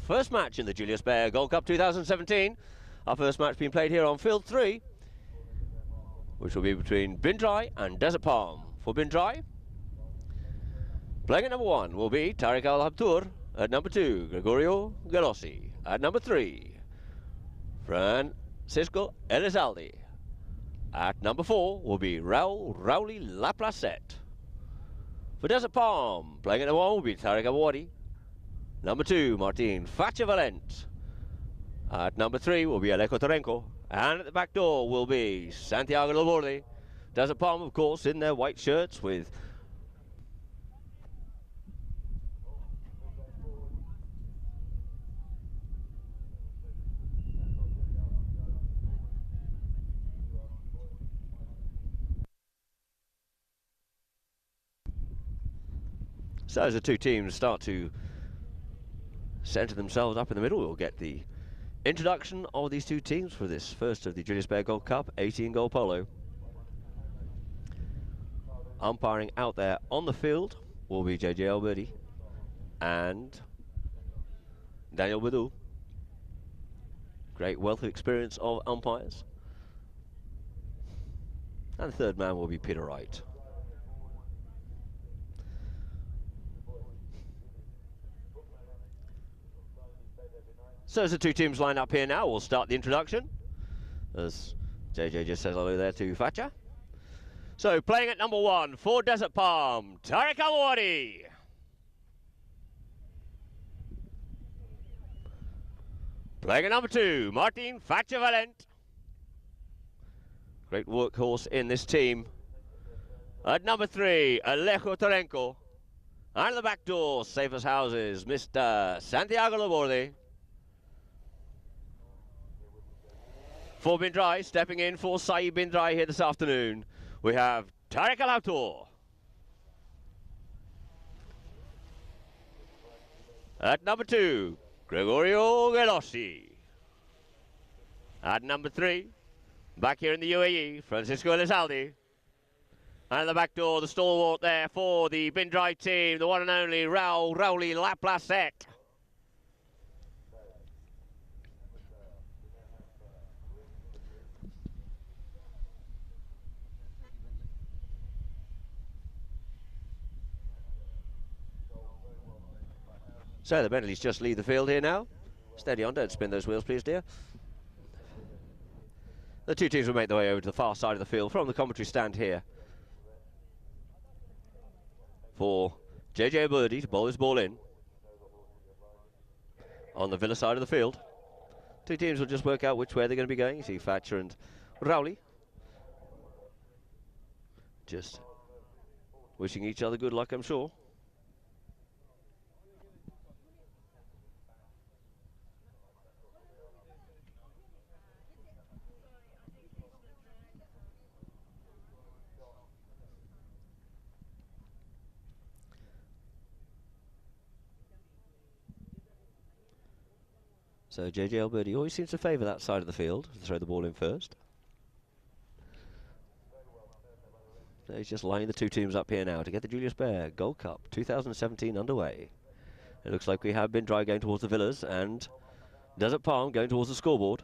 first match in the Julius Baer Gold Cup 2017. Our first match being played here on Field 3, which will be between Drai and Desert Palm. For Drai, playing at number 1 will be Tariq Al-Habtour. At number 2, Gregorio Galossi. At number 3, Francisco Elizalde. At number 4 will be Rauli Laplacette. For Desert Palm, playing at number 1 will be Tariq Awadi. Number 2, Martin Fachavalent. At number 3 will be Alejo Tarenko. And at the back door will be Santiago Laborde. Desert Palm, of course, in their white shirts with so as the two teams start to centre themselves up in the middle, we'll get the introduction of these two teams for this first of the Julius Baer Gold Cup 18-goal polo. Umpiring out there on the field will be JJ Alberti and Daniel Badou. Great wealth of experience of umpires. And the third man will be Peter Wright. So as the two teams line up here now, we'll start the introduction. As JJ just says hello there to Facha. So playing at number 1 for Desert Palm, Tariq Awadi. Playing at number 2, Martin Fachavalent. Great workhorse in this team. At number 3, Alejo Tarenko. And at the back door, safe as houses, Mr. Santiago Laborde. For Drai, stepping in for Saeed Drai here this afternoon, we have Tariq Al-Habtour. At number 2, Gregorio Galossi. At number 3, back here in the UAE, Francisco Elizalde. And at the back door, the stalwart there for the Drai team, the one and only Rauli Laplacette. So the Bentleys just leave the field here now. Steady on, don't spin those wheels please dear. The two teams will make their way over to the far side of the field from the commentary stand here. For JJ Birdie to bowl his ball in. On the Villa side of the field. Two teams will just work out which way they're going to be going. You see Thatcher and Rowley just wishing each other good luck, I'm sure. So JJ Alberti always seems to favour that side of the field to throw the ball in first. So he's just lining the two teams up here now to get the Julius Baer Gold Cup 2017 underway. It looks like we have Drai going towards the Villas and Desert Palm going towards the scoreboard.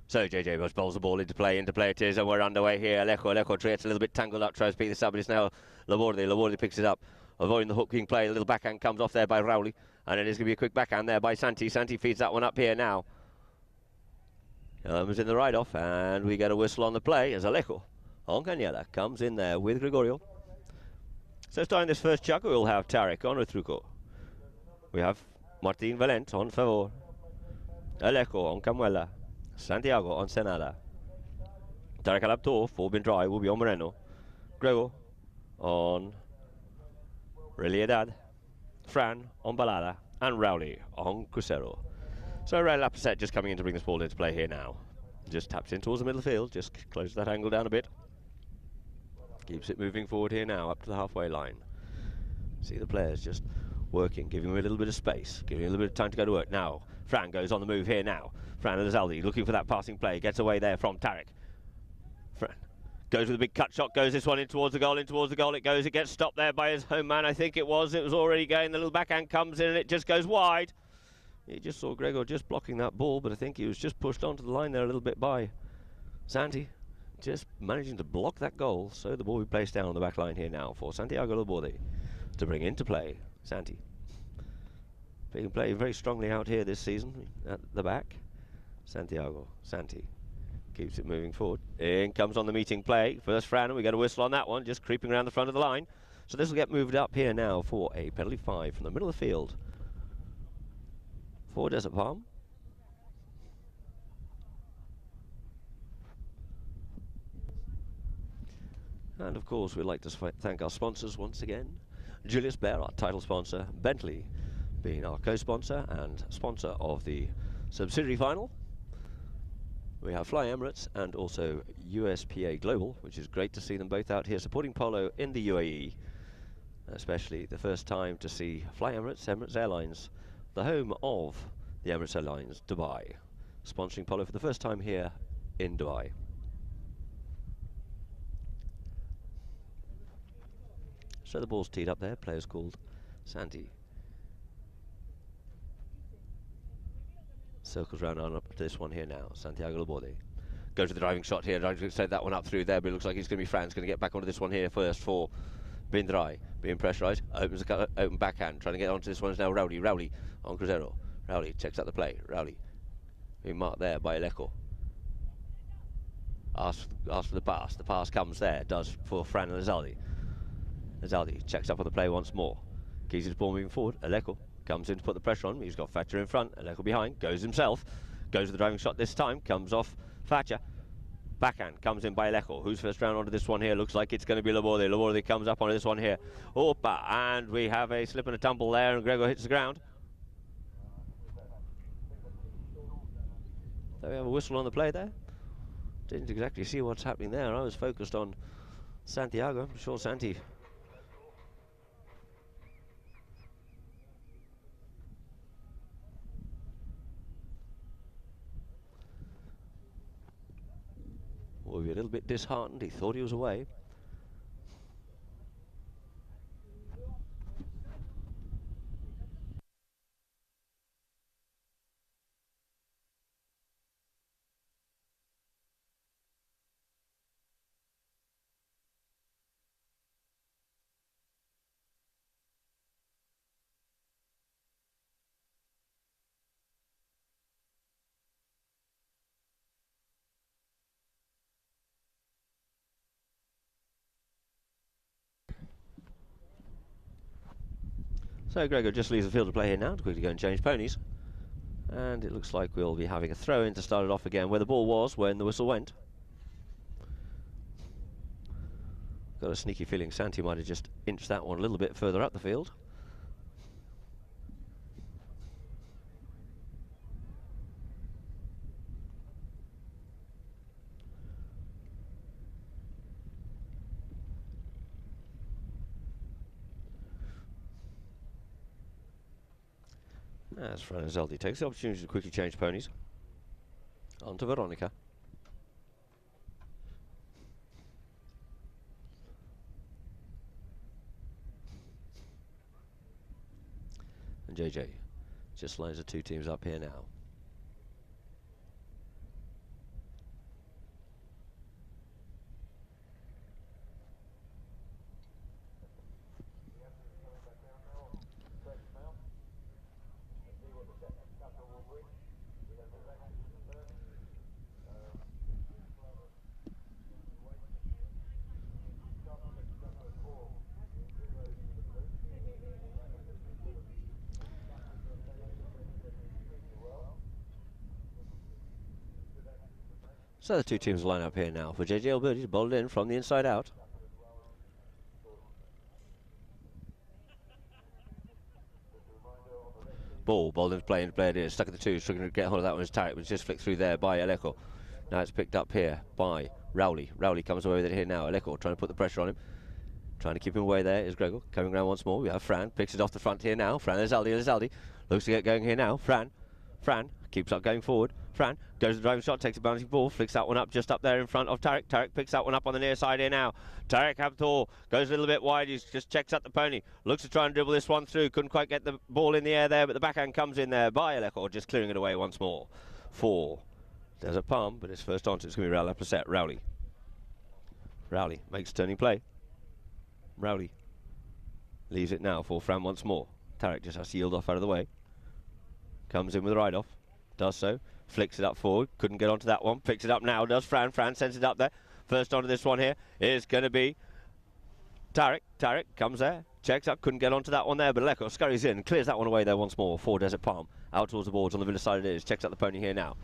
So JJ Bush bowls the ball into play it is, and we're underway here. Alejo gets a little bit tangled up, tries to pick this up, but it's now Laborde picks it up, avoiding the hooking play. A little backhand comes off there by Rowley, and it is going to be a quick backhand there by Santi. Santi feeds that one up here now. Comes in the ride-off, and we get a whistle on the play as Alejo on Cañada comes in there with Gregorio. So starting this first chuck, we'll have Tariq on Retruco. We have Martin Valent on Favor. Alejo on Camuela. Santiago on Senada. Tariq Al-Habtour for Drai will be on Moreno. Grego on Reliedad. Fran on Balada. And Rowley on Crucero. So Raul Laplacette just coming in to bring this ball into play here now. Just taps in towards the middle of the field. Just closes that angle down a bit. Keeps it moving forward here now up to the halfway line. See the players just working, giving him a little bit of space, giving him a little bit of time to go to work. Now, Fran goes on the move here now. Fran Elizalde looking for that passing play. Gets away there from Tarek. Fran goes with a big cut shot. Goes this one in towards the goal. In towards the goal it goes. It gets stopped there by his home man. I think it was. It was already going. The little backhand comes in and it just goes wide. You just saw Gregor just blocking that ball, but I think he was just pushed onto the line there a little bit by Santi. Just managing to block that goal. So the ball will be placed down on the back line here now for Santiago Laborde to bring into play. Santi being played very strongly out here this season at the back. Santi keeps it moving forward. In comes on the meeting play. First Fran, and we get a whistle on that one, just creeping around the front of the line. So this will get moved up here now for a penalty 5 from the middle of the field for Desert Palm. And of course we'd like to thank our sponsors once again. Julius Baer, our title sponsor, Bentley being our co-sponsor and sponsor of the subsidiary final. We have Fly Emirates and also USPA Global, which is great to see them both out here supporting polo in the UAE, especially the first time to see Fly Emirates, Emirates Airlines, the home of the Emirates Airlines, Dubai, sponsoring polo for the first time here in Dubai. So the ball's teed up there, players called Santi. Circles round on up to this one here now. Santiago Laborde goes to the driving shot here. I've set that one up through there, but it looks like he's going to be Fran's going to get back onto this one here first for Drai. Being pressurised, opens the open backhand, trying to get onto this one is now Rowley. Rowley on Cruzeiro. Rowley checks out the play. Rowley being marked there by Aleko. Asks for the pass. The pass comes there, does for Fran Elizalde. Elizalde checks up on the play once more. Keeps his ball moving forward. Aleko comes in to put the pressure on. He's got Thatcher in front. Aleko behind. Goes himself. Goes to the driving shot this time. Comes off Thatcher. Backhand comes in by Aleko. Who's first round onto this one here? Looks like it's going to be Laborde. Laborde comes up onto this one here. Opa! And we have a slip and a tumble there, and Gregor hits the ground. So we have a whistle on the play there. Didn't exactly see what's happening there. I was focused on Santiago. I'm sure Santi will be a little bit disheartened. He thought he was away. So Gregor just leaves the field to play here now to quickly go and change ponies. And it looks like we'll be having a throw in to start it off again where the ball was when the whistle went. Got a sneaky feeling Santi might have just inched that one a little bit further up the field. As Fran Elizalde takes the opportunity to quickly change ponies. On to Veronica. And JJ just lines the two teams up here now. So the two teams line up here now for JJ Alberti to bowl it in from the inside out. Ball, bowled into play it is, stuck at the two, struggling to get hold of that one as Tarek was just flicked through there by Aleko. Now it's picked up here by Rowley. Rowley comes away with it here now. Aleko trying to put the pressure on him. Trying to keep him away there is Gregor. Coming around once more. We have Fran. Picks it off the front here now. Fran Elizalde. Looks to get going here now. Fran Fran keeps up going forward. Fran goes to the driving shot, takes a bouncing ball, flicks that one up just up there in front of Tarek. Tarek picks that one up on the near side here now. Tarek Abthor goes a little bit wide, he just checks up the pony, looks to try and dribble this one through, couldn't quite get the ball in the air there, but the backhand comes in there by Aleko, just clearing it away once more. 4. There's a palm, but it's first on, so it's going to be Rowley up a set. Rowley. Rowley makes a turning play. Rowley leaves it now for Fran once more. Tarek just has to yield off out of the way. Comes in with a ride-off. Does so. Flicks it up forward. Couldn't get onto that one. Picks it up now. Does Fran. Fran sends it up there. First onto this one here is going to be Tarek. Tarek comes there. Checks up. Couldn't get onto that one there. But Aleko scurries in. Clears that one away there once more. 4 Desert Palm. Out towards the boards on the Villa side it is. Checks up the pony here now.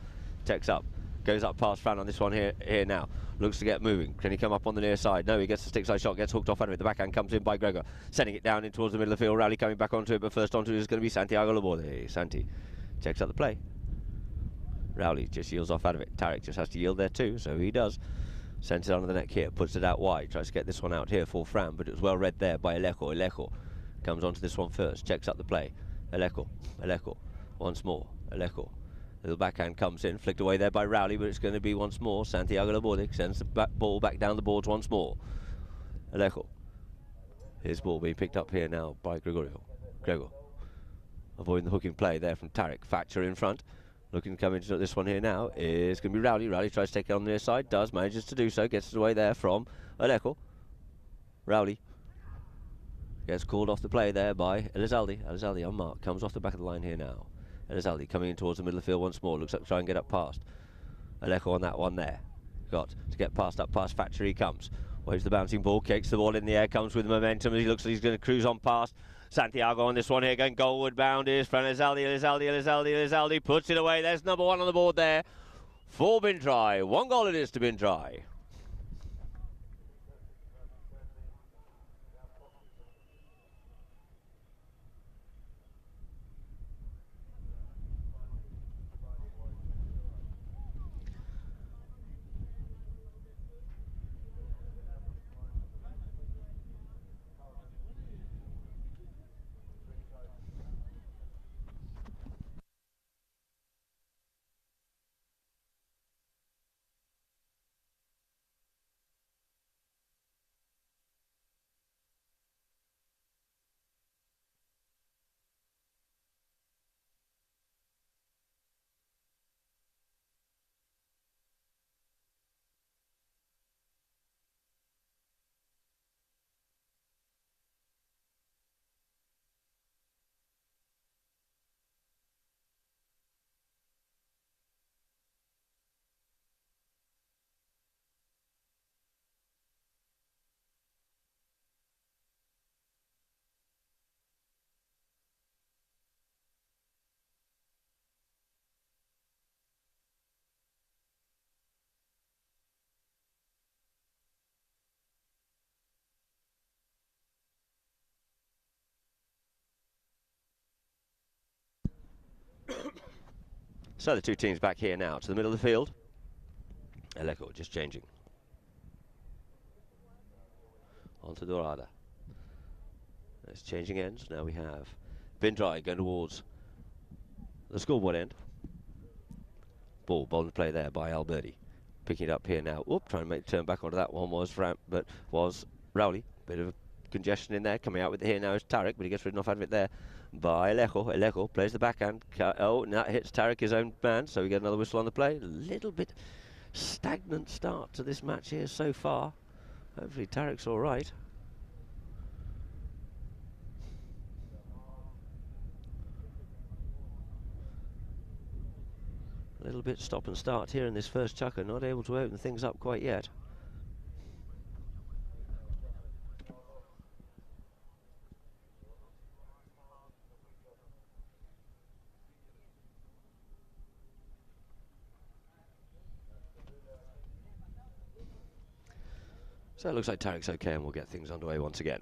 Checks up. Goes up past Fran on this one here now. Looks to get moving. Can he come up on the near side? No, he gets the stick side shot, gets hooked off out of it. The backhand comes in by Gregor, sending it down in towards the middle of the field. Rowley coming back onto it, but first onto it is going to be Santiago Laborde. Santi checks out the play. Rowley just yields off out of it. Tarek just has to yield there too, so he does. Sends it onto the neck here, puts it out wide, tries to get this one out here for Fran, but it was well read there by Aleko. Aleko comes onto this one first, checks up the play. Aleko, Aleko, once more. Aleko. Little backhand comes in, flicked away there by Rowley, but it's going to be once more Santiago Laborde sends the ball back down the boards once more. Aleko. His ball being picked up here now by Gregorio. Gregor. Avoiding the hooking play there from Tarek. Thatcher in front. Looking to come into this one here now is going to be Rowley. Rowley tries to take it on the near side. Does. Manages to do so. Gets it away there from Aleko. Rowley. Gets called off the play there by Elizalde. Elizalde on mark. Comes off the back of the line here now. Elizalde coming in towards the middle of the field once more. Looks like to try and get up past. Aleko on that one there. Got to get past up past Thatcher he comes. Waves the bouncing ball, kicks the ball in the air, comes with momentum as he looks like he's going to cruise on past. Santiago on this one here going goalward bound is Fran Elizalde puts it away. There's number 1 on the board there for Drai. 1 goal it is to Drai. So the two teams back here now to the middle of the field. Aleko just changing. On to Dorada. It's changing ends. Now we have Drai going towards the scoreboard end. Ball to play there by Alberti. Picking it up here now. Oop, trying to make the turn back onto that one was Rowley. Bit of congestion in there. Coming out with it here now is Tarek, but he gets ridden off out of it there by Aleko. Aleko plays the backhand. Oh, now hits Tarek, his own man, so we get another whistle on the play. A little bit stagnant start to this match here so far. Hopefully Tarek's all right. A little bit stop and start here in this first chukker, not able to open things up quite yet. So it looks like Tarek's okay and we'll get things underway once again.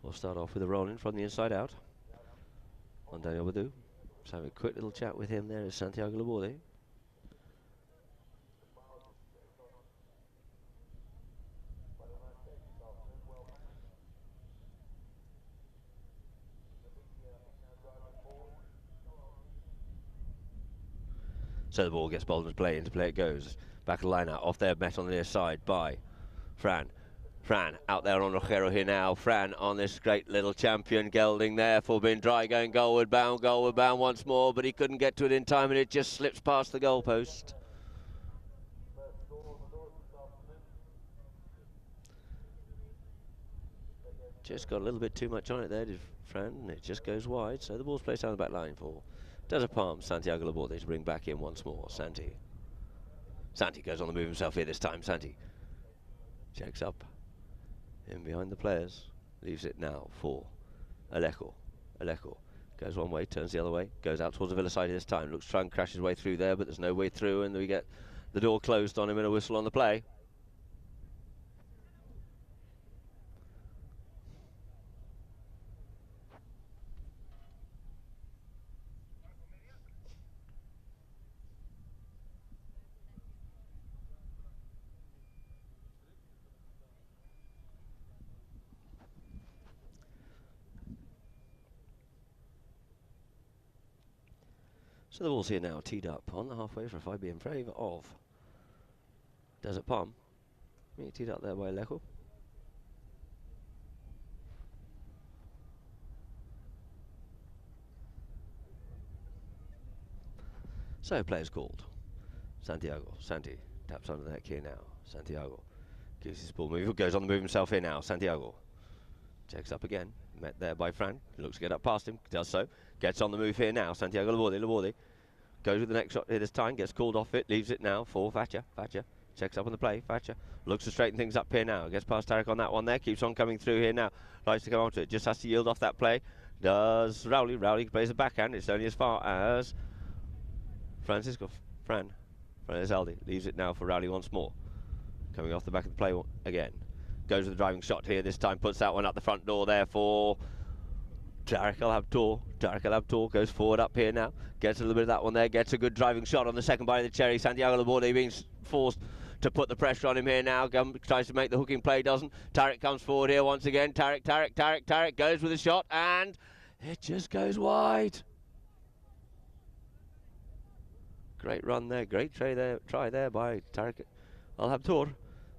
We'll start off with a roll in from the inside out. On Daniel Badu. Let's have a quick little chat with him. There is Santiago Laborde. So the ball gets bowled into play it goes. Back of the line out, off there, met on the near side by Fran. Fran out there on Rogero here now. Fran on this great little champion gelding there for being Drai, going goalward bound once more, but he couldn't get to it in time and it just slips past the goalpost. Just got a little bit too much on it there, did Fran, and it just goes wide, so the ball's placed down the back line for Desert Palm, Santiago Laborde to bring back in once more. Santi goes on the move himself here this time. Santi checks up in behind the players, leaves it now for Alejo. Alejo goes one way, turns the other way, goes out towards the Villa side this time, looks to try and crash his way through there, but there's no way through, and we get the door closed on him and a whistle on the play. So the ball's here now, teed up on the halfway for a 5B in favour of Desert Palm. Teed up there by Alejo. So players called. Santiago. Santi taps under the neck here now. Santiago gives his ball move. Goes on the move himself here now. Santiago checks up again. Met there by Fran. Looks to get up past him. Does so. Gets on the move here now. Santiago Laborde. Laborde goes with the next shot here this time. Gets called off it. Leaves it now for Thatcher. Thatcher checks up on the play. Thatcher looks to straighten things up here now. Gets past Tarek on that one there. Keeps on coming through here now. Likes to come onto it. Just has to yield off that play. Does Rowley. Rowley plays the backhand. It's only as far as Francisco. Fran Elizalde leaves it now for Rowley once more. Coming off the back of the play again. Goes with the driving shot here this time. Puts that one up the front door there for Tarek El Habtoor. Tarek El Habtoor goes forward up here now. Gets a little bit of that one there. Gets a good driving shot on the second bite of the cherry. Santiago Laborde being forced to put the pressure on him here now. Tries to make the hooking play, doesn't. Tarek comes forward here once again. Tarek goes with the shot and it just goes wide. Great run there. Great try there by Tarek El Habtoor.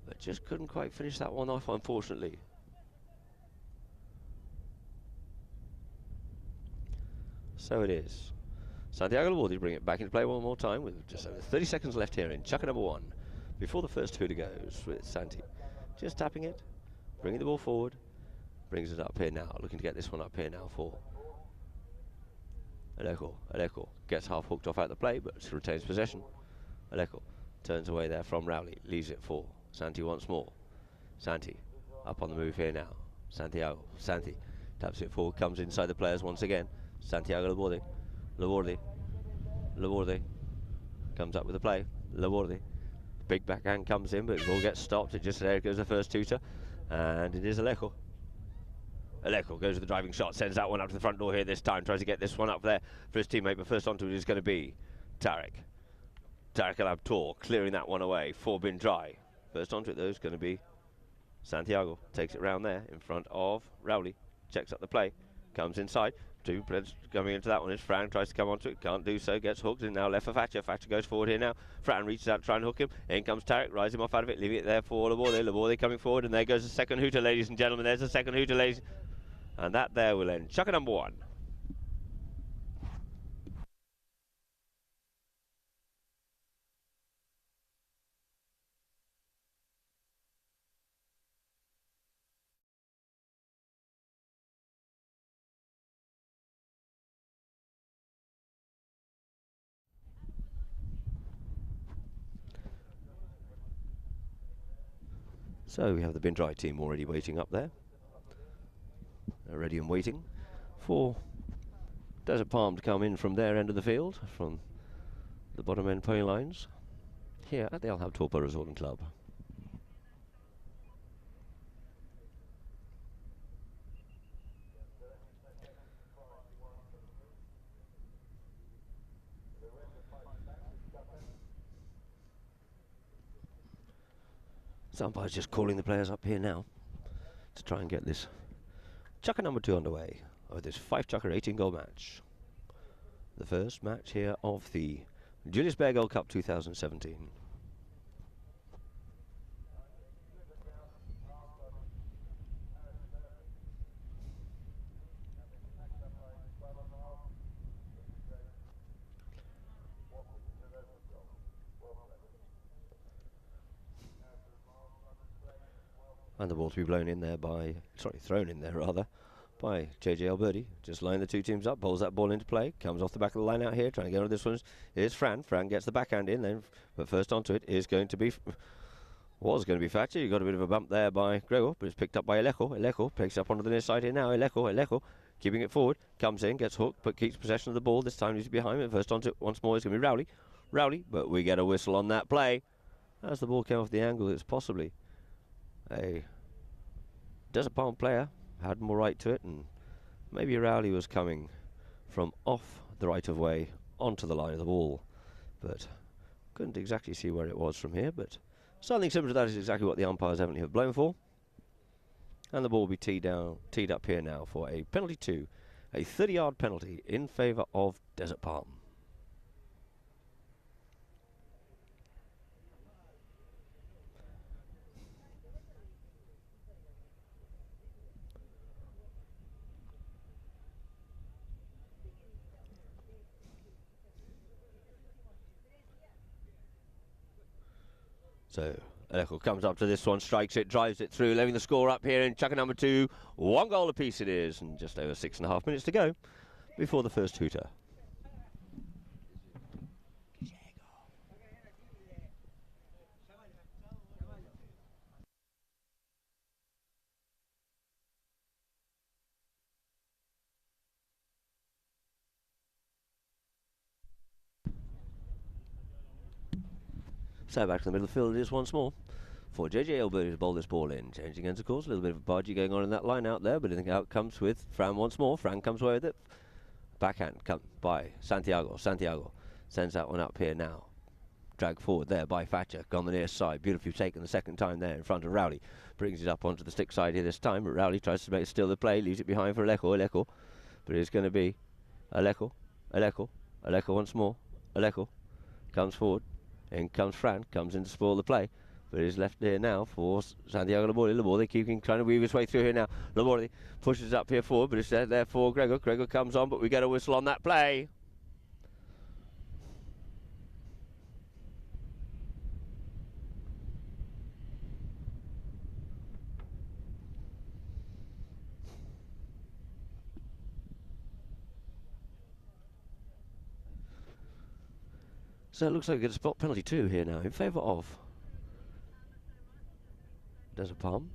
But just couldn't quite finish that one off, unfortunately. So it is. Santiago Laborde bring it back into play one more time with just over 30 seconds left here in chucker number 1 before the first hooter goes, with Santi just tapping it, bringing the ball forward, brings it up here now, looking to get this one up here now for Alejo. Alejo gets half hooked off out the play but retains possession. Alejo turns away there from Rowley, leaves it for Santi once more. Santi up on the move here now. Santiago. Santi taps it forward, comes inside the players once again. Santiago Laborde. Laborde comes up with the play. Laborde. Big backhand comes in, but the ball gets stopped. It just there goes the first tutor, and it is Alejo. Alejo goes with the driving shot, sends that one up to the front door here this time. Tries to get this one up there for his teammate, but first onto it is going to be Tarek. Tarek El Habtoor clearing that one away for Bin Drai. First onto it though is going to be Santiago. Takes it round there in front of Rowley. Checks up the play. Comes inside. Two players coming into that one is Fran. Tries to come onto it. Can't do so. Gets hooked. And now left for Thatcher. Thatcher goes forward here now. Fran reaches out to try and hook him. In comes Tarek. Rises him off out of it. Leaving it there for Laborde. Laborde coming forward. And there goes the second hooter, ladies and gentlemen. There's the second hooter, ladies. And that there will end chucker number 1. So we have the Bin Drai team already waiting up there. They're ready and waiting for Desert Palm to come in from their end of the field, from the bottom end pony lines, here at the El Habtoor Polo Resort and Club. So umpire's just calling the players up here now to try and get this chucker number 2 underway of this 5 chucker 18 goal match. The first match here of the Julius Baer Gold Cup 2017. And the ball to be blown in there by, thrown in there rather, by JJ Alberti. Just lining the two teams up, bowls that ball into play, comes off the back of the line out here, trying to get on this one. Here's Fran. Fran gets the backhand in, then, but first onto it is going to be, was going to be Thatcher. You got a bit of a bump there by Gregor, but it's picked up by Elejo. Elejo picks up onto the near side here now. Elejo, keeping it forward, comes in, gets hooked, but keeps possession of the ball. This time he's behind it. First onto it once more is going to be Rowley, but we get a whistle on that play. As the ball came off the angle, it's possibly a Desert Palm player, had more right to it, and maybe Rowley was coming from off the right of way onto the line of the ball, but couldn't exactly see where it was from here. But something similar to that is exactly what the umpires evidently have blown for, and the ball will be teed up here now for a penalty two, a 30-yard penalty in favour of Desert Palm. So Elejo comes up to this one, strikes it, drives it through, leaving the score up here in chucker number 2. 1 goal apiece it is, and just over 6.5 minutes to go before the first hooter. So back to the middle of the field it is once more for JJ Alberti to bowl this ball in. Changing ends, of course, a little bit of a bargee going on in that line out there, but I think out comes with Fran once more. Fran comes away with it. Backhand come by Santiago. Santiago sends that one up here now. Dragged forward there by Thatcher. On the near side. Beautifully taken the second time there in front of Rowley. Brings it up onto the stick side here this time, but Rowley tries to make still the play. Leaves it behind for Elejo. But it's going to be Elejo once more. Elejo comes forward. In comes Fran, comes in to spoil the play, but is left here now for Santiago Laborde. Laborde keeping trying to weave his way through here now. Laborde pushes up here forward, but it's there for Gregor. Gregor comes on, but we get a whistle on that play. So it looks like we get a spot penalty 2 here now in favour of Desert Palm.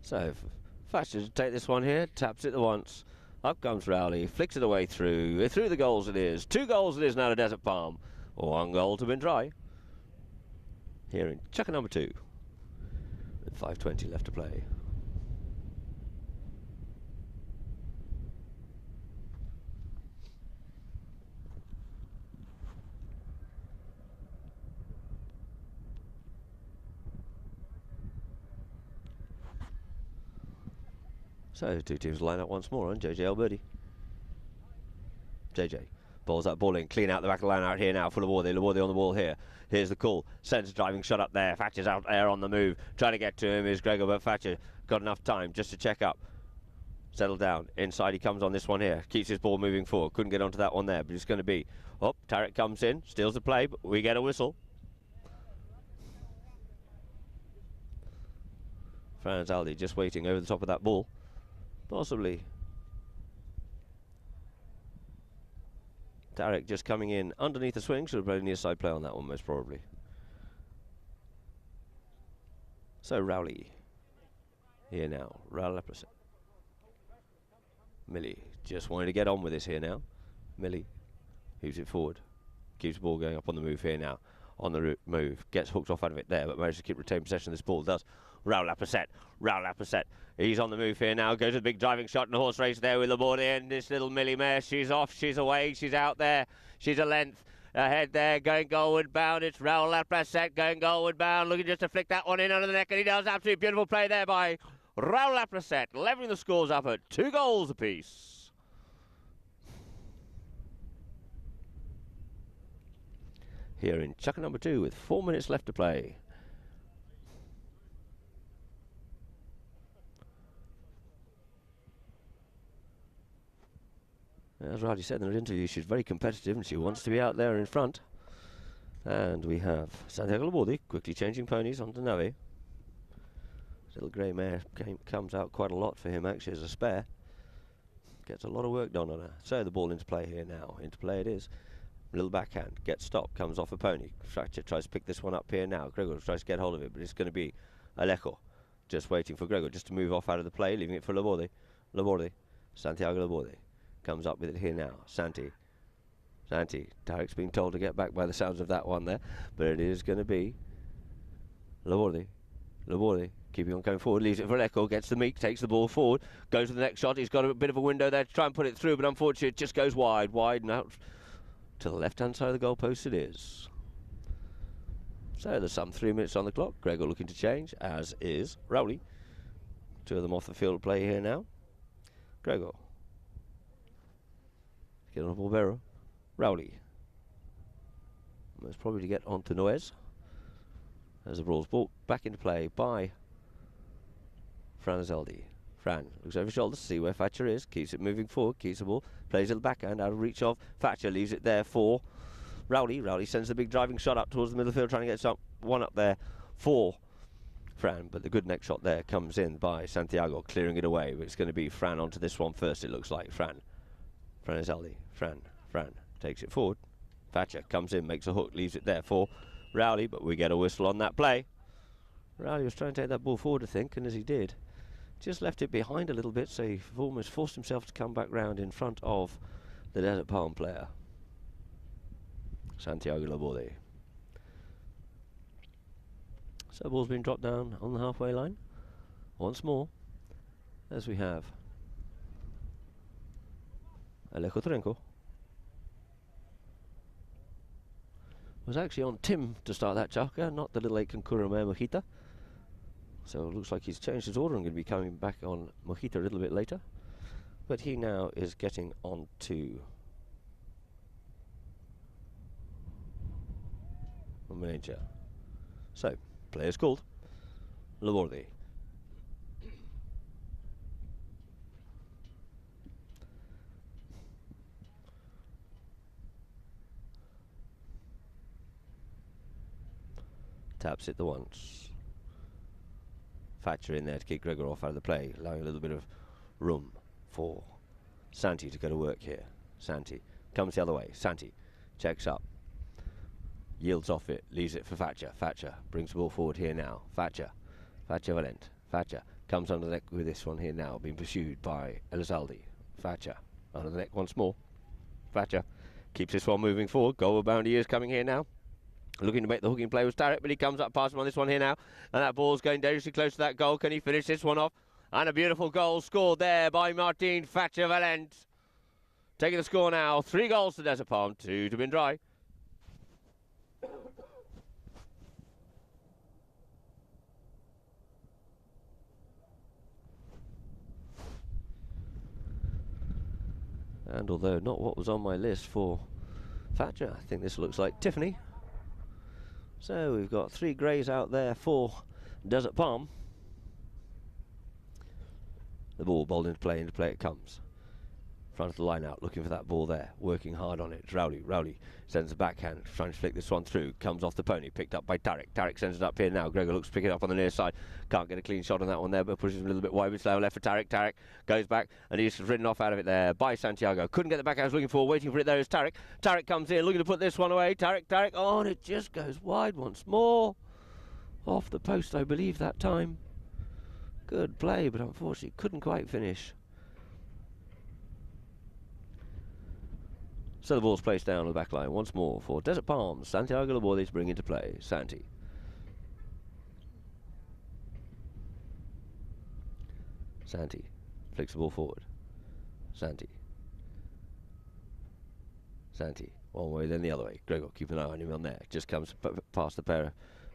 So Thatcher to take this one here, taps it once. Up comes Rowley, flicks it away through the goals it is. 2 goals it is now to Desert Palm. 1 goal to Drai. Here in chucker number 2. With 5:20 left to play. So two teams line up once more on JJ Alberti. JJ bowls that ball in, clean out the back of the line out here now for Laborde. Laborde on the ball here. Here's the call. Sends a driving shot up there. Thatcher's out there on the move. Trying to get to him is Gregor, but Thatcher got enough time just to check up. Settle down. Inside he comes on this one here. Keeps his ball moving forward. Couldn't get onto that one there, but it's going to be... Oh, Tarek comes in, steals the play, but we get a whistle. Franz Aldi just waiting over the top of that ball. Possibly Tarek just coming in underneath the swing. Should have played near side play on that one most probably. So Rowley here now. Rowley Millie just wanted to get on with this here now. Millie moves it forward. Keeps the ball going up on the move here now. On the move. Gets hooked off out of it there, but manages to keep retaining possession of this ball. Does Raul Laprasset. He's on the move here now. Goes to the big driving shot and a horse race there with Labordi and this little Millie Mare. She's off, she's away, she's out there. She's a length ahead there, going goalward bound. It's Raul Laprasset going goalward bound, looking just to flick that one in under the neck, and he does. Absolutely beautiful play there by Raul Laprasset, levelling the scores up at 2 goals apiece. Here in chucker number 2 with 4 minutes left to play. As Riley said in an interview, she's very competitive and she wants to be out there in front. And we have Santiago Labordi quickly changing ponies onto Navi. Little grey mare comes out quite a lot for him actually as a spare. Gets a lot of work done on her. So the ball into play here now. Into play it is. Little backhand. Gets stopped. Comes off a pony. Fracture tries to pick this one up here now. Gregor tries to get hold of it, but it's going to be Alejo. Just waiting for Gregor just to move off out of the play, leaving it for Labordi. Santiago Labordi. Comes up with it here now. Santi. Tarek's been told to get back by the sounds of that one there. But it is going to be Labordi. Keeping on going forward. Leaves it for Alejo. Gets the meek. Takes the ball forward. Goes to the next shot. He's got a bit of a window there to try and put it through. But unfortunately it just goes wide and out to the left-hand side of the goalpost it is. So there's some 3 minutes on the clock. Gregor looking to change, as is Rowley. 2 of them off the field play here now. Gregor. Get on Barbero. Rowley. Most probably to get on to Noes. As the ball's brought back into play by Fran Zeldi. Fran looks over his shoulder to see where Thatcher is. Keeps it moving forward. Keeps the ball. Plays a little backhand out of reach of Thatcher. Leaves it there for Rowley. Rowley sends the big driving shot up towards the middle of the field, trying to get one up there for Fran. But the good next shot there comes in by Santiago, clearing it away. But it's going to be Fran onto this one first, it looks like. Fran Zeldi. Fran takes it forward. Thatcher comes in, makes a hook, leaves it there for Rowley, but we get a whistle on that play. Rowley was trying to take that ball forward, I think, and as he did, just left it behind a little bit, so he almost forced himself to come back round in front of the Desert Palm player, Santiago Labordi. So the ball's been dropped down on the halfway line once more, as we have Alejo Trenco. Was actually on Tim to start that chaka, not the little 8 Kankura mare Mojita. So it looks like he's changed his order and going to be coming back on Mojita a little bit later. But he now is getting on to a manager. So, players called. Labordi. Taps it the once. Thatcher in there to keep Gregor off out of the play, allowing a little bit of room for Santi to go to work here. Santi comes the other way. Santi checks up. Yields off it, leaves it for Thatcher. Thatcher brings the ball forward here now. Thatcher Valent. Thatcher comes under the neck with this one here now, being pursued by Elizalde. Thatcher under the neck once more. Thatcher keeps this one moving forward. Goal bound he is coming here now. Looking to make the hooking play with Tarek, but he comes up past him on this one here now. And that ball's going dangerously close to that goal. Can he finish this one off? And a beautiful goal scored there by Martin Thatcher Valent. Taking the score now. 3 goals to Desert Palm, 2 to Drai. And although not what was on my list for Thatcher, I think this looks like Tiffany. So we've got 3 greys out there for Desert Palm. The ball bowled into play it comes. Front of the line out, looking for that ball there, working hard on it. It's Rowley. Rowley sends a backhand, trying to flick this one through. Comes off the pony, picked up by Tarek. Tarek sends it up here now. Gregor looks to pick it up on the near side. Can't get a clean shot on that one there, but pushes him a little bit wide. It's low left for Tarek. Tarek goes back, and he's ridden off out of it there by Santiago. Couldn't get the backhand I was looking for. Waiting for it there is Tarek. Tarek comes in, looking to put this one away. Tarek. Oh, and it just goes wide once more. Off the post, I believe, that time. Good play, but unfortunately couldn't quite finish. So the ball's placed down on the back line once more for Desert Palms. Santiago Labordi to bring into play. Santi. Santi flicks the ball forward. Santi. One way, then the other way. Gregor, keep an eye on him on there. Just comes past the pair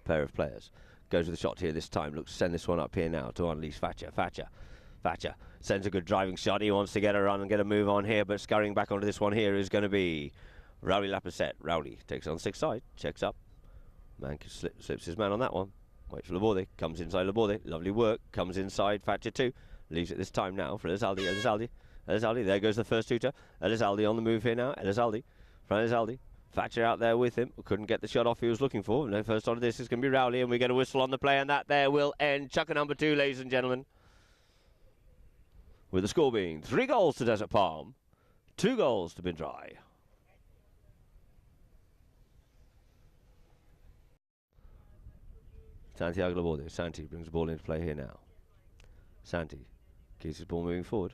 of players. Goes with the shot here this time. Looks to send this one up here now to unleash Thatcher. Thatcher sends a good driving shot. He wants to get a run and get a move on here, but scurrying back onto this one here is going to be Rowley Lapasset. Rowley takes it on 6 side. Checks up. Man slips his man on that one. Waits for Laborde. Comes inside Laborde. Lovely work. Comes inside. Thatcher too. Leaves it this time now for Elizalde. There goes the first shooter. Elizalde on the move here now. Elizalde. Thatcher out there with him. Couldn't get the shot off he was looking for. No, first on this is going to be Rowley, and we get a whistle on the play, and that there will end chukker number 2, ladies and gentlemen. With the score being 3 goals to Desert Palm, 2 goals to Drai. Santiago Laborde. Santi brings the ball into play here now. Santi keeps his ball moving forward.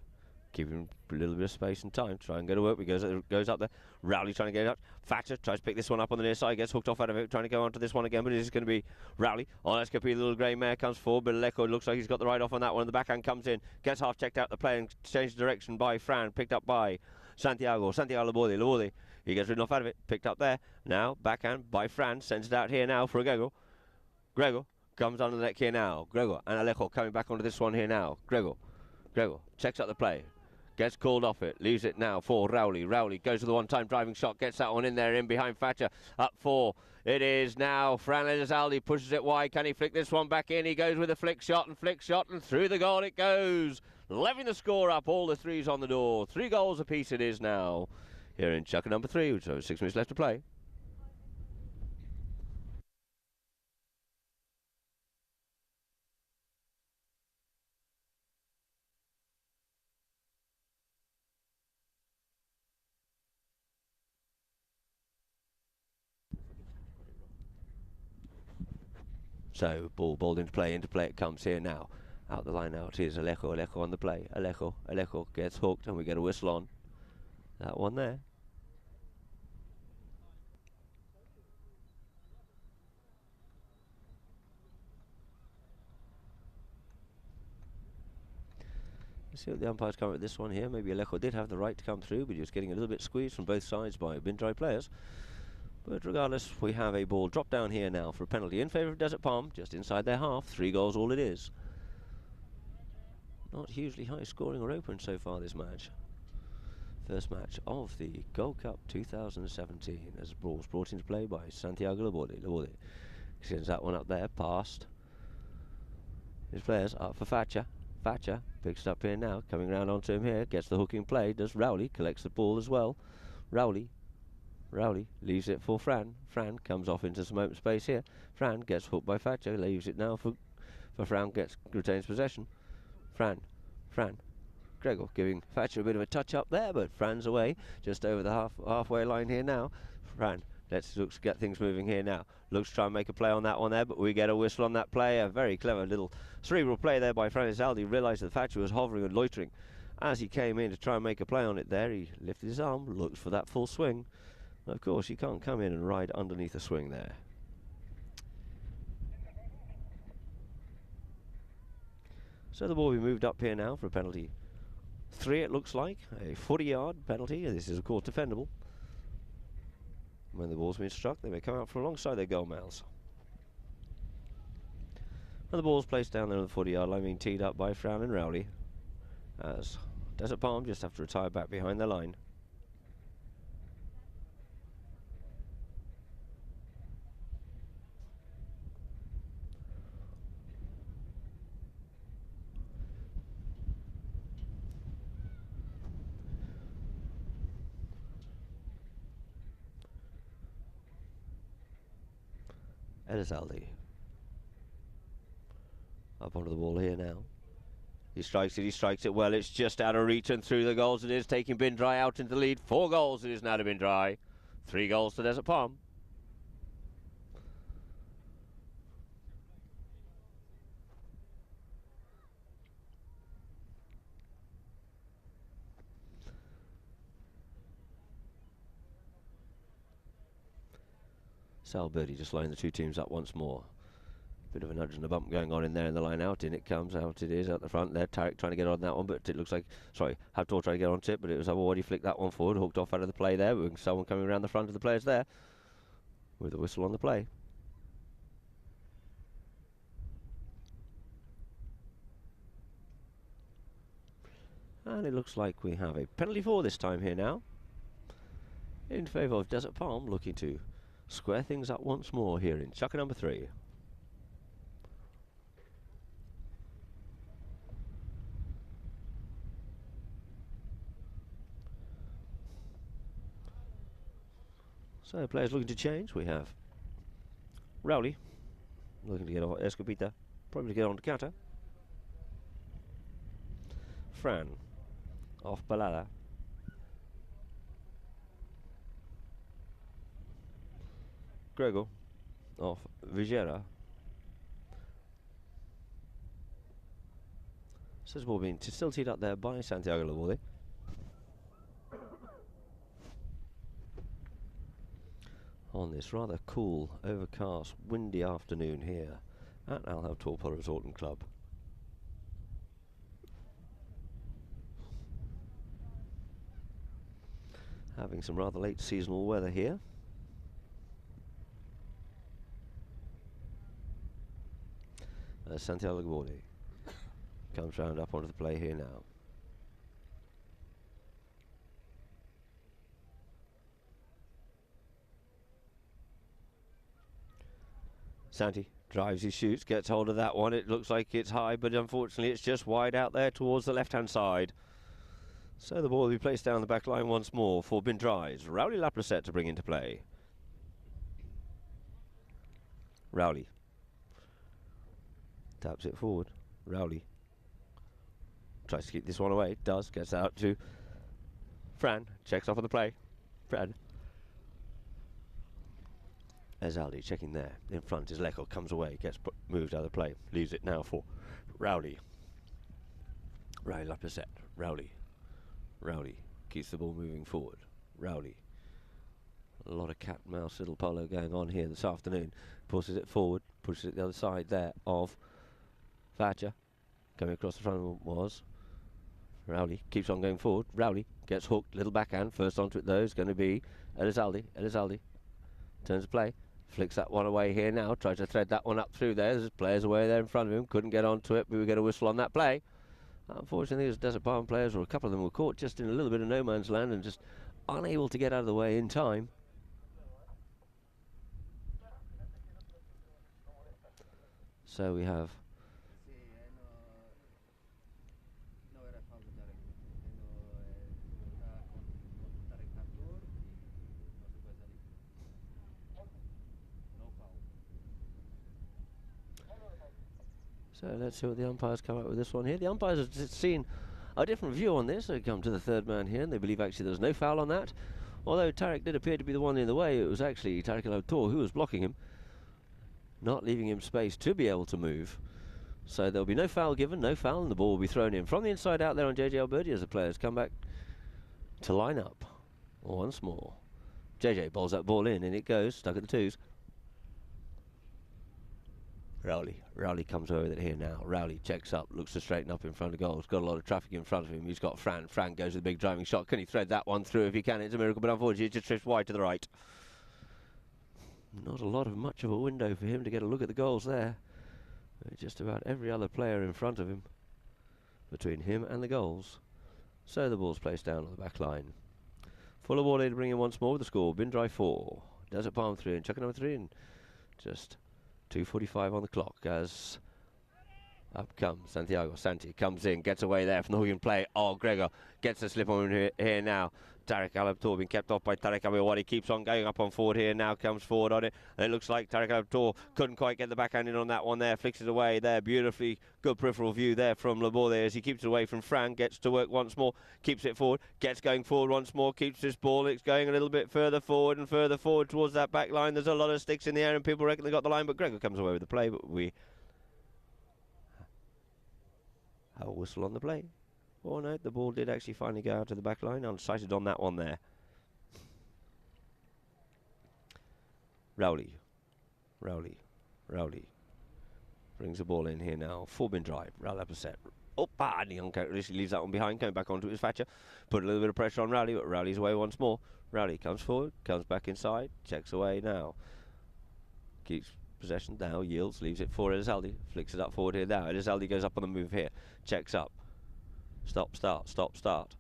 Keeping a little bit of space and time. Try and go to work. He goes up there. Rowley trying to get it up. Thatcher tries to pick this one up on the near side. Gets hooked off out of it. Trying to go onto this one again. But it is going to be Rowley. On Escapee, the little grey mare comes forward. But Lecco looks like he's got the right off on that one. The backhand comes in. Gets half checked out the play and changed direction by Fran. Picked up by Santiago Laborde. Laborde. He gets ridden off out of it. Picked up there. Now backhand by Fran. Sends it out here now for Gregor. Gregor comes under the neck here now. Gregor and Alejo coming back onto this one here now. Gregor checks up the play. Gets called off it. Leaves it now for Rowley. Rowley goes with the one-time driving shot. Gets that one in there, in behind Thatcher. Up 4. It is now Fran Elizalde. Pushes it wide. Can he flick this one back in? He goes with a flick shot, and through the goal it goes. Leveling the score up. All the 3s on the door. 3 goals apiece it is now. Here in chukker number 3, which has 6 minutes left to play. So, ball bowled into play it comes here now. Out the line out is Alejo on the play. Alejo gets hooked, and we get a whistle on that one there. Let's see what the umpires come with this one here. Maybe Alejo did have the right to come through, but he was getting a little bit squeezed from both sides by Drai players. But regardless, we have a ball dropped down here now for a penalty in favour of Desert Palm, just inside their half. 3 goals all it is. Not hugely high scoring or open so far this match. First match of the Gold Cup 2017 as the ball was brought into play by Santiago Laborde. Laborde sends that one up there, past his players, up for Thatcher. Thatcher picks it up here now, coming round onto him here, gets the hooking play, does Rowley, collects the ball as well. Rowley leaves it for Fran. Fran comes off into some open space here. Fran gets hooked by Thatcher, leaves it now for Fran, retains possession. Fran. Gregor giving Thatcher a bit of a touch up there, but Fran's away, just over the halfway line here now. Fran looks to get things moving here now. Looks to try and make a play on that one there, but we get a whistle on that play. A very clever little cerebral play there by Fran Elizalde. Realised that Thatcher was hovering and loitering. As he came in to try and make a play on it there, he lifted his arm, looked for that full swing. Of course, you can't come in and ride underneath a swing there. So the ball will be moved up here now for a penalty 3, it looks like. A 40-yard penalty. This is, of course, defendable. When the ball's been struck, they may come out from alongside their goal mouths. And the ball's placed down there on the 40-yard line, being teed up by Fran and Rowley, as Desert Palm just have to retire back behind the line. Elizalde up onto the ball here now. He strikes it well. It's just out of reach and through the goals it is, taking Drai out into the lead. 4 goals it is now to Drai. 3 goals to Desert Palm. Sal Birdie just lining the 2 teams up once more. Bit of a nudge and a bump going on in there in the line out. In it comes, out it is, out the front there. Tarek trying to get on that one, but it looks like, sorry, Habtor trying to get on to it, but it was already flicked that one forward, hooked off out of the play there. With someone coming around the front of the players there with a whistle on the play. And it looks like we have a penalty for this time here now, in favour of Desert Palm, looking to square things up once more here in chukker number 3. So players looking to change. We have Rowley looking to get off Escopita, probably to get on to counter. Fran off Balada. Gregor off Vigera. Says ball being still teed up there by Santiago Laborde. On this rather cool, overcast, windy afternoon here at Al Habtor Polo Resort and Club. Having some rather late seasonal weather here. As Santiago Laborde comes round up onto the play here now. Santi drives, he shoots, gets hold of that one. It looks like it's high, but unfortunately it's just wide out there towards the left-hand side. So the ball will be placed down the back line once more for Bin Drai's Rowley Laprasette to bring into play. Rowley taps it forward. Rowley tries to keep this one away. Does. Gets out to Fran. Checks off on the play. Fran. Ezaldi checking there. In front is Lecco. Comes away. Gets moved out of the play. Leaves it now for Rowley. Rowley Laprasette. Rowley. Rowley keeps the ball moving forward. Rowley. A lot of cat and mouse little polo going on here this afternoon. Pushes it forward. Pushes it the other side there of Thatcher. Coming across the front was Rowley. Keeps on going forward. Rowley gets hooked. Little backhand. First onto it though is going to be Elizalde. Elizalde turns the play. Flicks that one away here now. Tries to thread that one up through there. There's players away there in front of him. Couldn't get onto it, but we get a whistle on that play. Unfortunately, as Desert Palm players, or a couple of them, were caught just in a little bit of no man's land and just unable to get out of the way in time. So we have So let's see what the umpires come up with this one here. The umpires have seen a different view on this. They come to the third man here and they believe actually there was no foul on that. Although Tarek did appear to be the one in the way, it was actually Tarek El Habtor who was blocking him, not leaving him space to be able to move. So there'll be no foul given, no foul, and the ball will be thrown in from the inside out there on JJ Alberti as the players come back to line up once more. JJ bowls that ball in and it goes, stuck at the twos. Rowley comes over with it here now. Rowley checks up, looks to straighten up in front of goals. Got a lot of traffic in front of him. He's got Fran. Fran goes with the big driving shot. Can he thread that one through? If he can, it's a miracle, but unfortunately it just drifts wide to the right. Not a lot of much of a window for him to get a look at the goals there. Just about every other player in front of him, between him and the goals. So the ball's placed down on the back line. Full of water to bring in once more with the score. Bin Drai 4, Desert Palm 3, and chukker number 3, and just 2:45 on the clock as up comes Santiago. Santi comes in, gets away there from the hooking play. Oh, Gregor gets a slip on here now. Tarek El Habtor being kept off by Tarek Abouadi. Keeps on going up on forward here now. Comes forward on it. And it looks like Tarek El Habtor couldn't quite get the backhand in on that one there. Flicks it away there. Beautifully good peripheral view there from Laborde as he keeps it away from Fran. Gets to work once more. Keeps it forward. Gets going forward once more. Keeps this ball. It's going a little bit further forward and further forward towards that back line. There's a lot of sticks in the air and people reckon they got the line. But Gregor comes away with the play. But we have a whistle on the play. Oh no, the ball did actually finally go out to the back line. Unsighted on that one there. Rowley. brings the ball in here now. 4-bin drive. Rowley up a set. Oh, and he uncharacteristically leaves that one behind. Going back onto his Thatcher. Put a little bit of pressure on Rowley, but Rowley's away once more. Rowley comes forward, comes back inside, checks away now. Keeps possession now, yields, leaves it for Elizalde. Flicks it up forward here now. Elizalde goes up on the move here. Checks up. Stop, start, stop, start.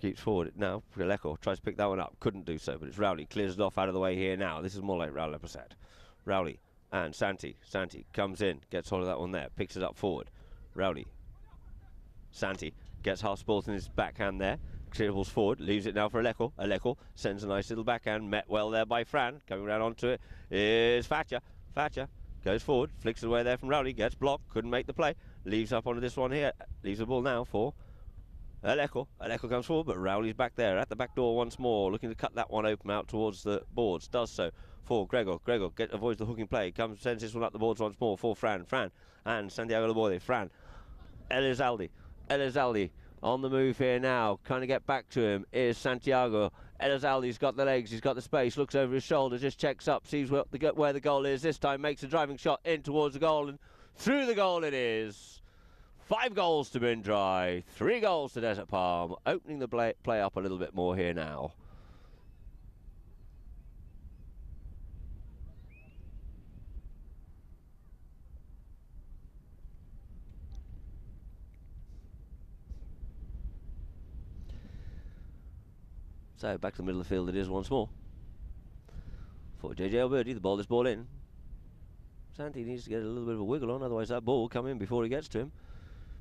Keeps forward now. Galeko tries to pick that one up. Couldn't do so, but it's Rowley. Clears it off out of the way here now. This is more like Rowley up a set. Rowley and Santi. Santi comes in, gets hold of that one there, picks it up forward. Rowley. Santi gets half balls in his backhand there. Balls forward, leaves it now for Aleko. Aleko sends a nice little backhand, met well there by Fran. Coming round onto it is Thatcher. Thatcher goes forward, flicks it away there from Rowley, gets blocked, couldn't make the play. Leaves up onto this one here, leaves the ball now for Aleko. Aleko comes forward, but Rowley's back there at the back door once more, looking to cut that one open out towards the boards. Does so for Gregor. Gregor avoids the hooking play, sends this one up the boards once more for Fran. Fran and Santiago Laborde. Fran. Elizalde. Elizalde. On the move here now, trying to get back to him is Santiago. Elizalde's got the legs, he's got the space, looks over his shoulder, just checks up, sees where the goal is. This time makes a driving shot in towards the goal, and through the goal it is. 5 goals to Bin Drai, 3 goals to Desert Palm, opening the play up a little bit more here now. So back to the middle of the field it is once more. For JJ Alberti, the ball in. Santi needs to get a little bit of a wiggle on, otherwise that ball will come in before he gets to him.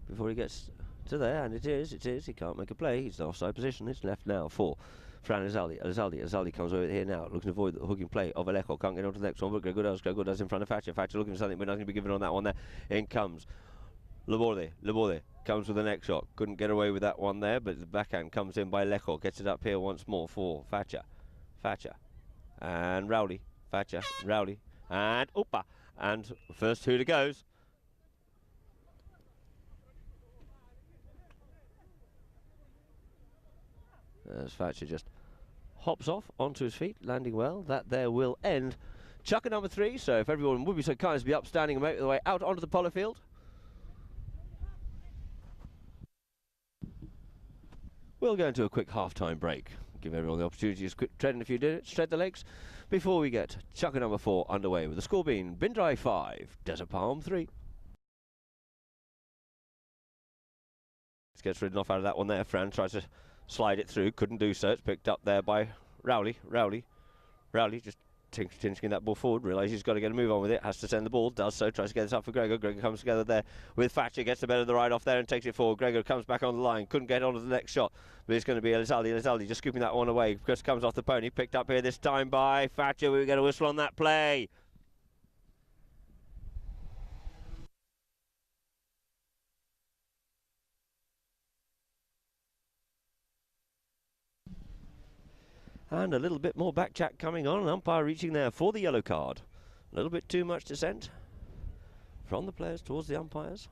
Before he gets to there, and it is. He can't make a play. He's in offside position. It's left now for Fran Elizalde. Elizalde comes over here now, looking to avoid the hooking play of Aleko. Can't get on to the next one, but Gregor does in front of Thatcher. Thatcher looking for something, but nothing to be given on that one there. In comes Laborde comes with the next shot. Couldn't get away with that one there, but the backhand comes in by Leko. Gets it up here once more for Thatcher. And Rowley. Thatcher, Rowley. And Upa. And first 2 to goes. As Thatcher just hops off onto his feet, landing well. That there will end chucker number 3. So if everyone would be so kind as to be up, standing and make their way out onto the Polo field. We'll go into a quick half-time break. Give everyone the opportunity to just quick tread in a few minutes, tread the legs, before we get chucker number 4 underway with the score being Bin Drai 5, Desert Palm 3. Gets ridden off out of that one there. Fran tries to slide it through, couldn't do so. It's picked up there by Rowley. Rowley just tinking that ball forward, realises he's got to get a move on with it, has to send the ball, does so, tries to get this up for Gregor. Gregor comes together there with Thatcher, gets the better of the ride off there and takes it forward. Gregor comes back on the line, couldn't get on to the next shot, but it's going to be Elizalde just scooping that one away. Just comes off the pony, picked up here this time by Thatcher. We get a whistle on that play. And a little bit more back chat coming on, an umpire reaching there for the yellow card. A little bit too much dissent from the players towards the umpires.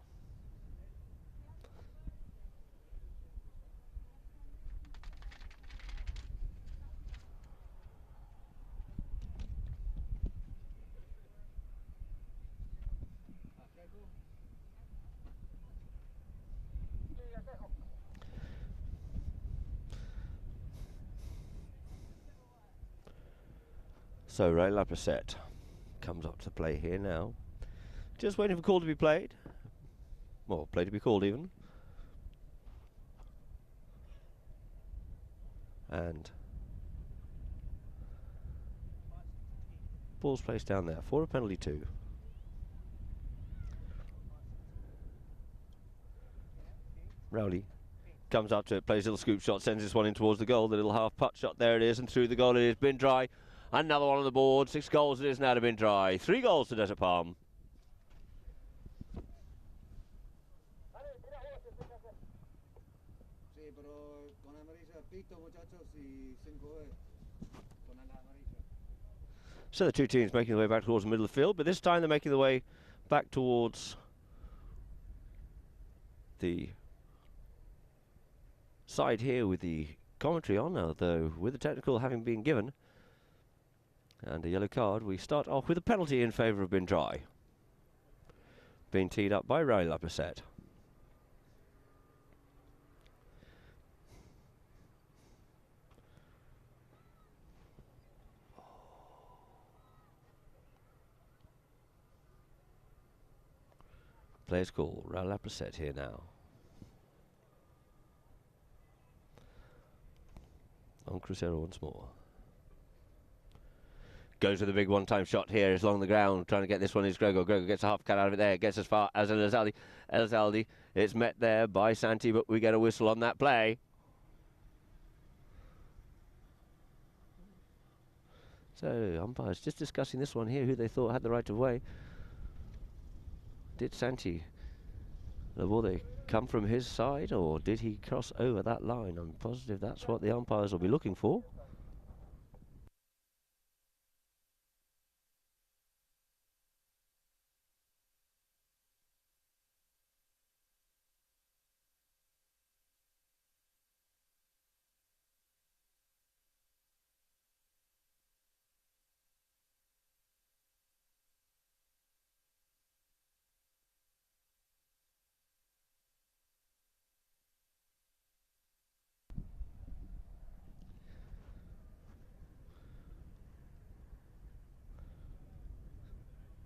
So Ray Laprasset comes up to play here now. Just waiting for call to be played. Well, play to be called even. And ball's placed down there for a penalty 2. Rowley comes up to it, plays a little scoop shot, sends this one in towards the goal. The little half putt shot, there it is, and through the goal it is. Bin Drai. Another one on the board. 6 goals it is now to Bin Drai. 3 goals to Desert Palm. So the 2 teams making their way back towards the middle of the field, but this time they're making their way back towards the side here with the commentary on, although with the technical having been given and a yellow card, we start off with a penalty in favour of Bin Drai. being teed up by Ray Laposette. Players call. Ray Laposette here now. On Crucero once more. Goes with a big one-time shot here. It's along the ground. Trying to get this one is Grego. Grego gets a half cut out of it there. Gets as far as Elizalde. Elizalde. It's met there by Santi, but we get a whistle on that play. So, umpires just discussing this one here, who they thought had the right of way. Did Santi Laborde come from his side, or did he cross over that line? I'm positive that's what the umpires will be looking for.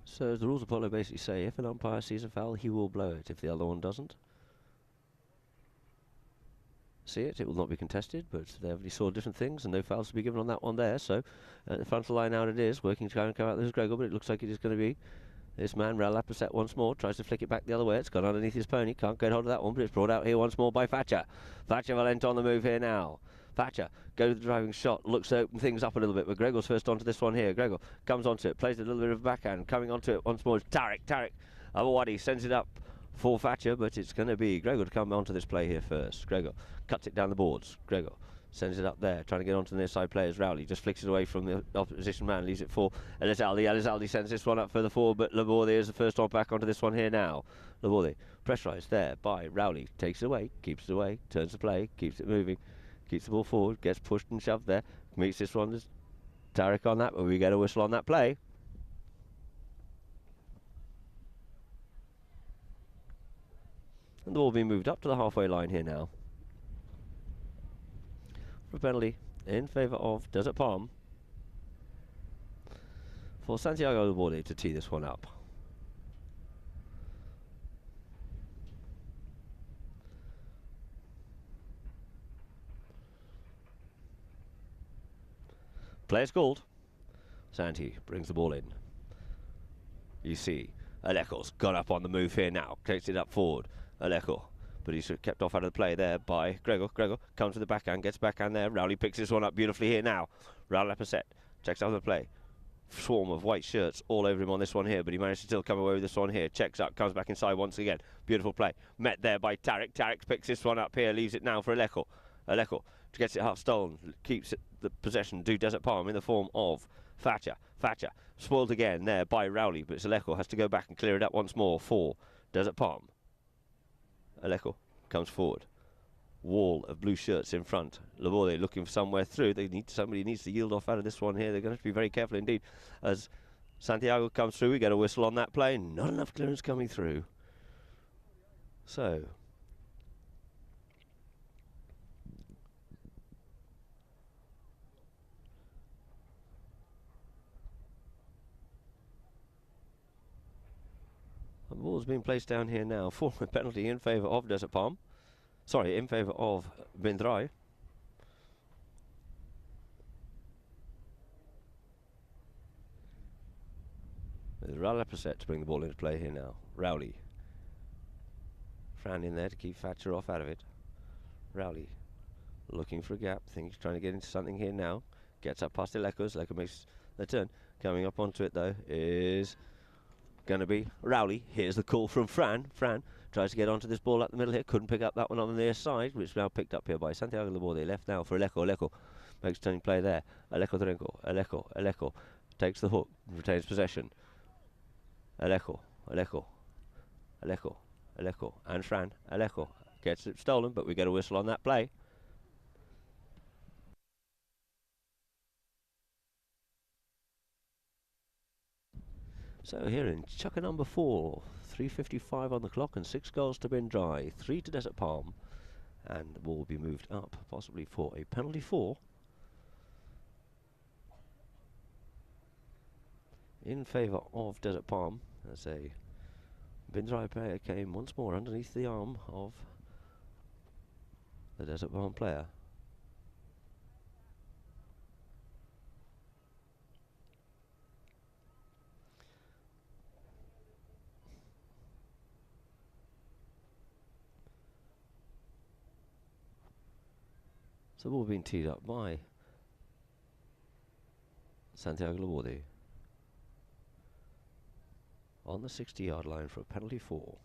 So as the rules of Polo basically say, if an umpire sees a foul, he will blow it. If the other one doesn't see it, it will not be contested, but they obviously saw different things and no fouls to be given on that one there. So at the front of the line out it is, working to try and come out. This is Gregor, but it looks like it is going to be this man, Ray Laposette, once more, tries to flick it back the other way. It's gone underneath his pony, can't get hold of that one, but it's brought out here once more by Thatcher. Thatcher Valente on the move here now. Thatcher goes with the driving shot, looks to open things up a little bit, but Gregor's first onto this one here. Gregor comes onto it, plays a little bit of backhand, coming onto it once more is Tarek. Tarek Awadi sends it up for Thatcher, but it's going to be Gregor to come onto this play here first. Gregor cuts it down the boards. Gregor sends it up there, trying to get onto the near side players. Rowley just flicks it away from the opposition man, leaves it for Elizalde. Elizalde sends this one up further forward, but Laborde is the first one back onto this one here now. Laborde pressurised there by Rowley, takes it away, keeps it away, turns the play, keeps it moving, keeps the ball forward, gets pushed and shoved there, meets this one. There's Tarek on that, but we get a whistle on that play. And the ball being moved up to the halfway line here now. For a penalty in favour of Desert Palm. For Santiago Laborde to tee this one up. Players called. Santi brings the ball in. You see, Aleko's gone up on the move here now. Takes it up forward. Aleko, but he's kept off out of the play there by Gregor. Gregor comes to the backhand, gets backhand there. Rowley picks this one up beautifully here now. Rowley Laposette checks out the play. Swarm of white shirts all over him on this one here, but he managed to still come away with this one here. Checks up, comes back inside once again. Beautiful play. Met there by Tarek. Tarek picks this one up here, leaves it now for Aleko. Aleko gets it half stolen, keeps it, the possession to Desert Palm in the form of Thatcher. Thatcher spoiled again there by Rowley, but Aleko has to go back and clear it up once more for Desert Palm. Aleko comes forward. Wall of blue shirts in front. Laborde looking for somewhere through. Somebody needs to yield off out of this one here. They're going to have to be very careful indeed. As Santiago comes through, we get a whistle on that play. Not enough clearance coming through. So the ball's being placed down here now for a penalty in favour of Desert Palm. Sorry, in favour of Drai. There's Ray Laposette to bring the ball into play here now. Rowley. Fran in there to keep Thatcher off out of it. Rowley looking for a gap. Think he's trying to get into something here now. Gets up past Aleko. Aleko makes the turn. Coming up onto it though is going to be Rowley. Here's the call from Fran. Fran tries to get onto this ball up the middle here. Couldn't pick up that one on the near side, which is now picked up here by Santiago Laborde. Left now for Aleko. Aleko makes turning play there. Aleko Trenko. Aleko takes the hook, retains possession. Aleko, and Fran. Aleko gets it stolen, but we get a whistle on that play. So here in chucker number 4, 3:55 on the clock and 6 goals to Drai, 3 to Desert Palm, and the ball will be moved up, possibly for a penalty 4 in favour of Desert Palm, as a Drai player came once more underneath the arm of the Desert Palm player. So the ball being teed up by Santiago Laborde on the 60-yard line for a penalty 4.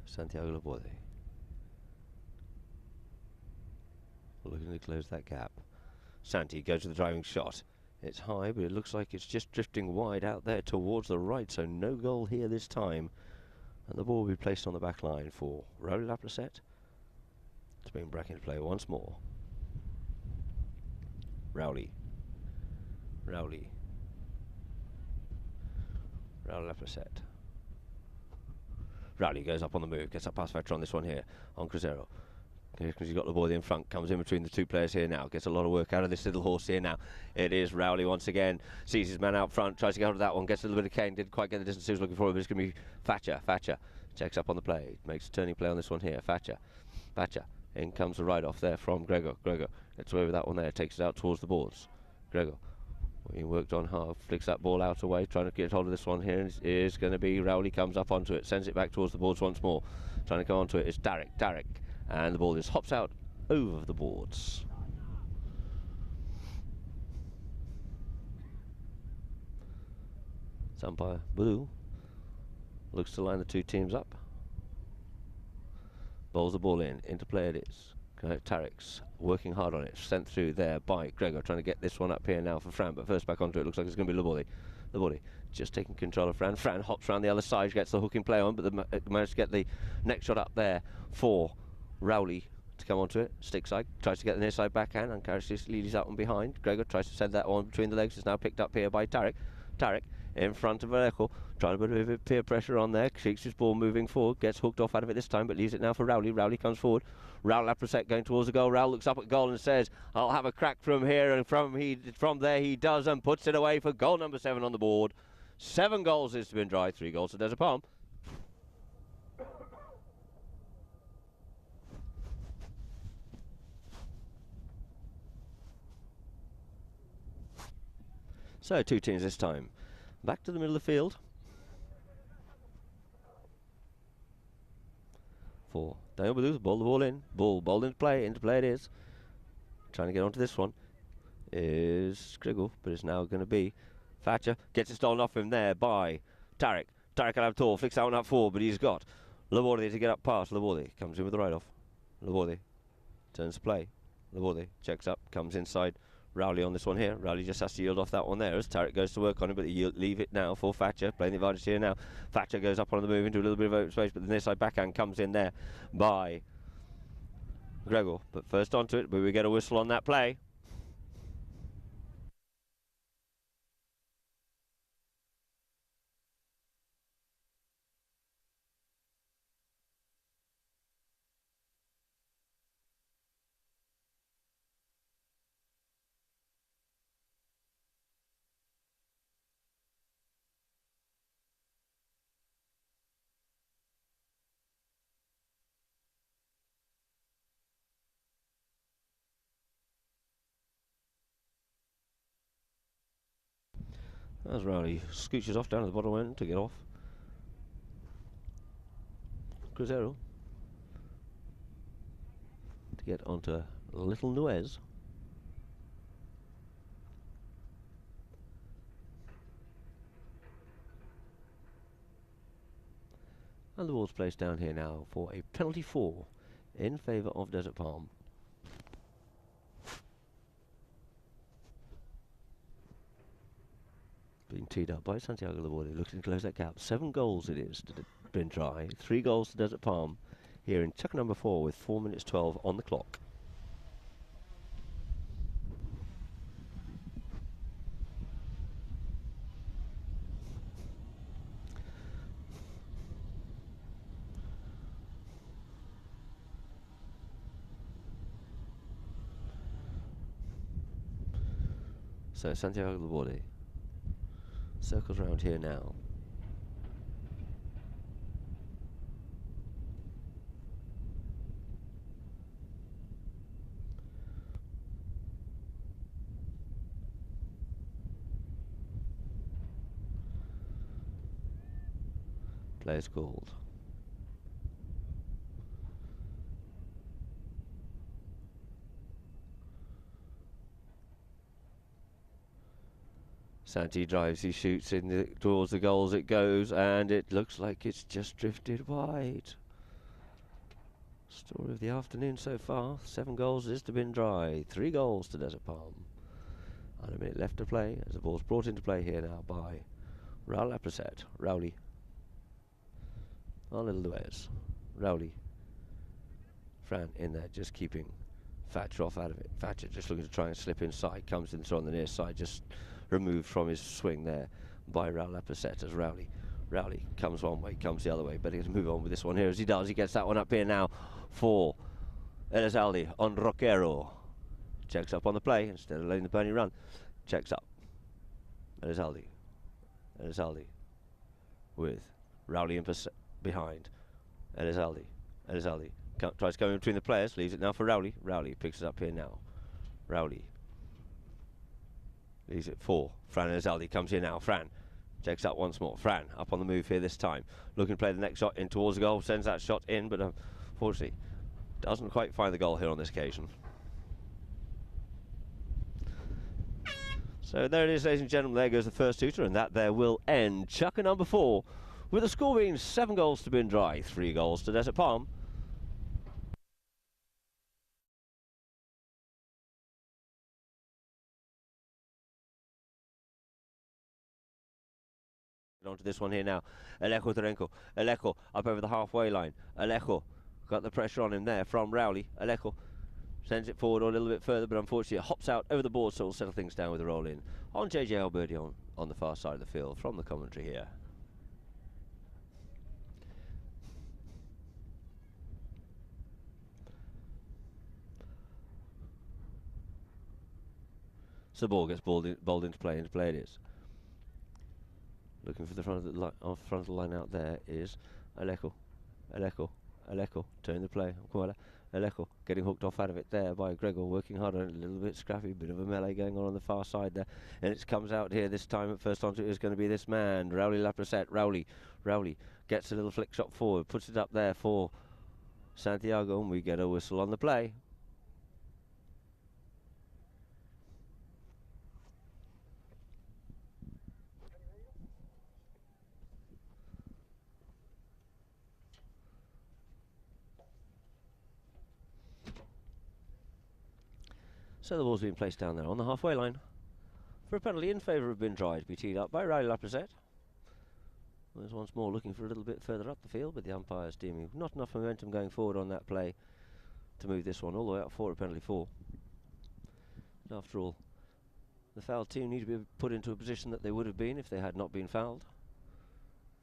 Santiago Laborde looking to close that gap. Santi goes to the driving shot. It's high, but it looks like it's just drifting wide out there towards the right, so no goal here this time. And the ball will be placed on the back line for Rowley Laplacette to bring back into play once more. Rowley Laplacette. Rowley goes up on the move, gets that pass factor on this one here, on Cruzeiro. Because he's got the ball in front, comes in between the two players here now, gets a lot of work out of this little horse here now. It is Rowley once again, sees his man out front, tries to get hold of that one, gets a little bit of cane, didn't quite get the distance he was looking for, but it's going to be Thatcher. Checks up on the play, makes a turning play on this one here. Thatcher, in comes the ride off there from Gregor. Gets away with that one there, takes it out towards the boards. Gregor, he worked on hard, flicks that ball out away, trying to get hold of this one here. It is going to be Rowley, comes up onto it, sends it back towards the boards once more. Trying to go onto it is Tarek. And the ball just hops out over the boards. Umpire Blue looks to line the two teams up. Bowls the ball into play it is. Tarek's working hard on it, sent through there by Gregor, trying to get this one up here now for Fran, but first back onto it, looks like it's going to be Laborde just taking control of Fran. Fran hops around the other side, gets the hooking play on, but managed to get the next shot up there for Rowley to come onto it. Stick side, tries to get the near side backhand, uncharacteristically leads that one behind. Gregor tries to send that one between the legs, it's now picked up here by Tarek. In front of Vallejo, trying to put a bit of peer pressure on there, keeps his ball moving forward, gets hooked off out of it this time, but leaves it now for Rowley. Rowley comes forward. Rowley Laplacette going towards the goal. Rowley looks up at goal and says, I'll have a crack from here, and from there he does, and puts it away for goal number 7 on the board. 7 goals is to Drai, 3 goals to Desert Palm. So 2 teams this time. Back to the middle of the field. For Daniel Bluth, ball the ball in. Ball into play it is. Trying to get onto this one is Griggle, but it's now going to be Thatcher. Gets it stolen off him there by Tarek. Tarek can have tall, flicks that one up forward, but he's got Laborde to get up past. Laborde comes in with the ride off. Laborde turns to play. Laborde checks up, comes inside. Rowley on this one here. Rowley just has to yield off that one there as Tarek goes to work on it, but they leave it now for Thatcher, playing the advantage here now. Thatcher goes up on the move into a little bit of open space, but the near side backhand comes in there by Gregor. But first onto it, but we get a whistle on that play. As Rowley scooches off down to the bottom end to get off. Cruzeiro to get onto Little Nuez. And the ball's placed down here now for a penalty 4 in favour of Desert Palm. Being teed up by Santiago Laborde, looking to close that gap. 7 goals it is to Bin Drai, 3 goals to Desert Palm here in chuck number 4 with 4 minutes 12 on the clock. So Santiago Laborde circles around here now. Players called. Santi drives, he shoots towards the goals, it goes, and it looks like it's just drifted wide. Story of the afternoon so far. 7 goals is to Bin Drai, 3 goals to Desert Palm. And a minute left to play as the ball's brought into play here now by Raul Laprasset. Rowley. Our little Luez. Rowley. Fran in there just keeping Thatcher off out of it. Thatcher just looking to try and slip inside. Comes in on the near side, just removed from his swing there by Raul Laprasset as Rowley comes one way, comes the other way, but he has to move on with this one here as he does. He gets that one up here now for Elizalde on Roquero. Checks up on the play instead of letting the pony run. Checks up. Elizalde with Rowley behind. Elizalde tries to go in between the players, leaves it now for Rowley. Rowley picks it up here now. Rowley leaves it for Fran. Elizalde comes here now. Fran checks up once more. Fran up on the move here this time. Looking to play the next shot in towards the goal. Sends that shot in, but unfortunately doesn't quite find the goal here on this occasion. So there it is, ladies and gentlemen. There goes the first tutor, and that there will end chucker number 4, with the score being 7 goals to Bin Drai, 3 goals to Desert Palm. Onto this one here now. Alejo Terenco. Alejo up over the halfway line. Alejo got the pressure on him there from Rowley. Alejo sends it forward a little bit further, but unfortunately it hops out over the board, so we'll settle things down with a roll in on JJ Alberti on the far side of the field from the commentary here. So the ball gets bowled into play it is. Looking for the front of the line out there is Alejo. Turning the play. Alejo getting hooked off out of it there by Gregor, working hard on it, a little bit scrappy, bit of a melee going on the far side there, and it comes out here this time. At first onto it is going to be this man, Raul Laprasset. Rowley gets a little flick shot forward, puts it up there for Santiago, and we get a whistle on the play. So the ball's being placed down there on the halfway line for a penalty in favour of Bin Drai, to be teed up by Raul Laprasset. There's once more looking for a little bit further up the field, but the umpire's deeming not enough momentum going forward on that play to move this one all the way up for a penalty 4. After all, the fouled team need to be put into a position that they would have been if they had not been fouled.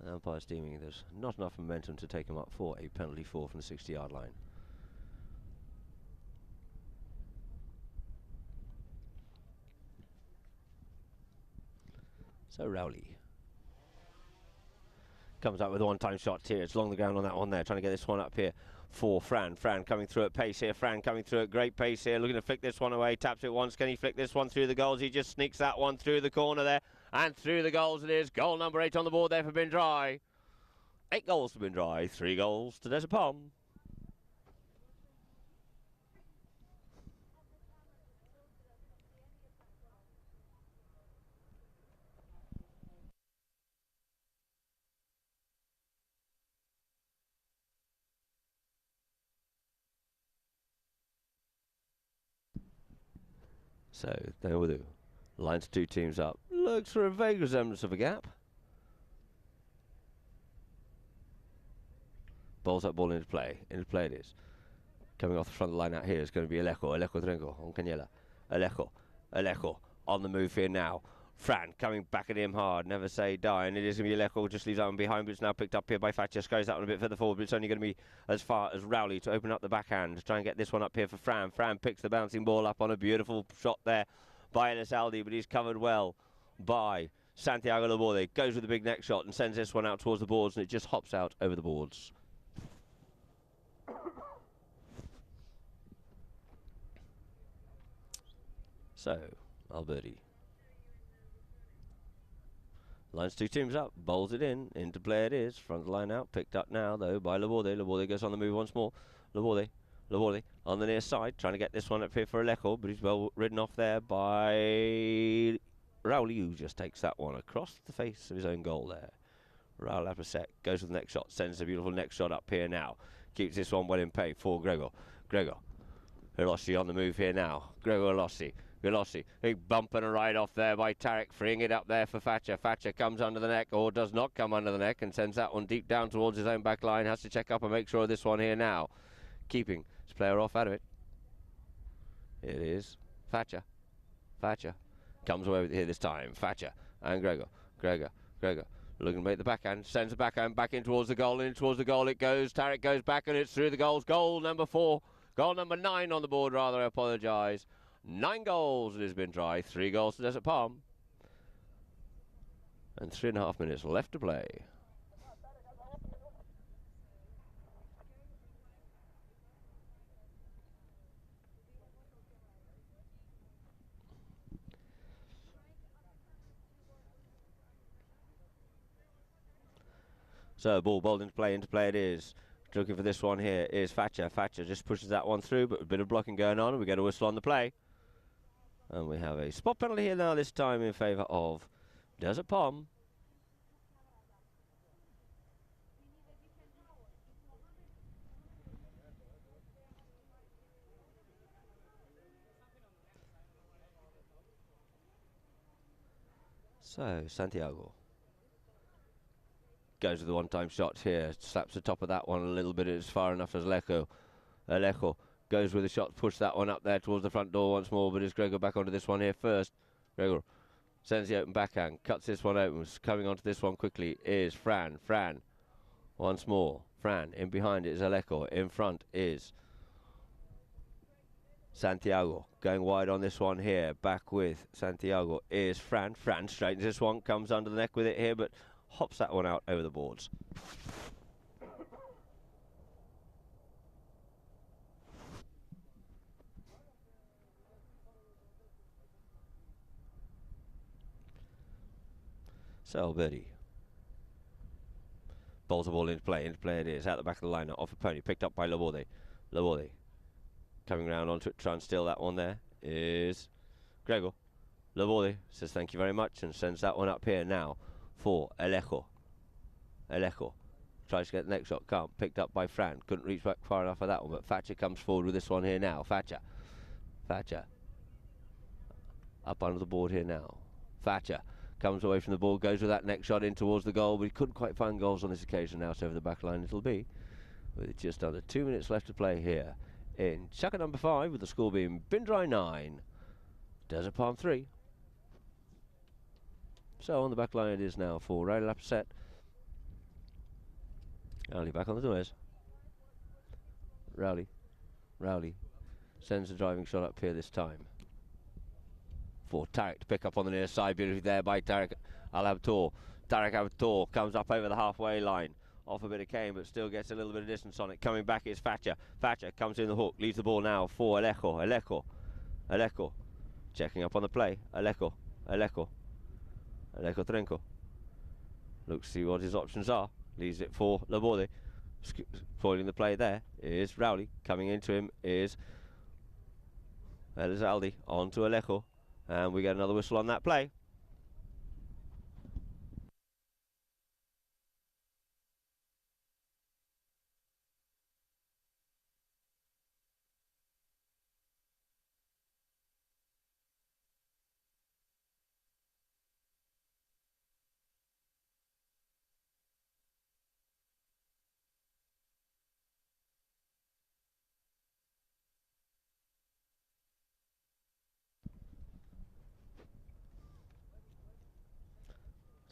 The umpire's deeming there's not enough momentum to take them up for a penalty 4 from the 60-yard line. So Rowley comes up with a one-time shot here. It's along the ground on that one there, trying to get this one up here for Fran. Fran coming through at pace here. Fran coming through at great pace here, looking to flick this one away. Taps it once. Can he flick this one through the goals? He just sneaks that one through the corner there, and through the goals it is. Goal number 8 on the board there for Bin Drai. 8 goals to Bin Drai, 3 goals to Desert Palm. So there we do. Lines two teams up. Looks for a vague resemblance of a gap. Ball's up, ball into play. Into play it is. Coming off the front of the line out here is going to be Alejo. Alejo Trenco on Cañela. Alejo on the move here now. Fran coming back at him hard. Never say die. And it is going to be Alejo. Just leaves that one behind, but it's now picked up here by Thatcher. Goes that one a bit further forward, but it's only going to be as far as Rowley to open up the backhand. To try and get this one up here for Fran. Fran picks the bouncing ball up on a beautiful shot there by Elizalde, but he's covered well by Santiago Laborde. Goes with the big neck shot and sends this one out towards the boards, and it just hops out over the boards. So, Alberti. Lines two teams up, bowls it in, into play it is, front line out, picked up now though by Laborde. Laborde goes on the move once more. Laborde on the near side, trying to get this one up here for Alejo, but he's well ridden off there by Rowley, who just takes that one across the face of his own goal there. Raul Aperset goes with the next shot, sends a beautiful next shot up here now. Keeps this one well in pay for Gregor. Hilossi on the move here now. Gregor Hilossi, big bump and a ride off there by Tarek, freeing it up there for Thatcher. Thatcher comes under the neck, or does not come under the neck, and sends that one deep down towards his own back line. Has to check up and make sure of this one here now. Keeping his player off out of it. It is Thatcher. Comes away with it here this time. Thatcher and Gregor. Looking to make the backhand, sends the backhand back in towards the goal, it goes. Tarek goes back and it's through the goals. Goal number 9 on the board rather, I apologise. 9 goals it has been Drai, 3 goals to Desert Palm. And 3.5 minutes left to play. So ball bowled into play it is. Looking for this one here is Thatcher. Thatcher just pushes that one through, but a bit of blocking going on, and we get a whistle on the play. And we have a spot penalty here now, this time in favour of Desert Palm. So, Santiago goes with the one-time shot here, slaps the top of that one a little bit, it's far enough as Alejo goes with the shot, push that one up there towards the front door once more, but is Gregor back onto this one here first. Gregor sends the open backhand, cuts this one open, coming onto this one quickly is Fran once more. Fran, in behind it is Alejo, in front is Santiago, going wide on this one here, back with Santiago is Fran straightens this one, comes under the neck with it here, but hops that one out over the boards. So Alberti bowls the ball into play it is, out the back of the lineup, off a pony, picked up by Laborde. Coming round onto it, try and steal that one there is Gregor. Laborde says thank you very much and sends that one up here now for Alejo. Tries to get the next shot, can't, picked up by Fran, couldn't reach back far enough for that one, but Thatcher comes forward with this one here now. Thatcher up under the board here now. Thatcher comes away from the ball, goes with that next shot in towards the goal, but he couldn't quite find goals on this occasion. Now it's over the back line it'll be, with just under 2 minutes left to play here in Chukka number 5, with the score being Drai 9, Desert Palm 3. So on the back line it is now for Rail Upset. Rowley back on the doors. Rowley sends a driving shot up here this time for Tarek to pick up on the near side, beautifully there by Tarek Al-Abtor. Tarek Abtor comes up over the halfway line, off a bit of cane, but still gets a little bit of distance on it. Coming back is Thatcher. Thatcher comes in the hook, leaves the ball now for Alejo. Checking up on the play. Alejo Trenco looks to see what his options are. Leaves it for Laborde. Foiling the play there is Rowley. Coming into him is Elizalde on to Alejo. And we get another whistle on that play.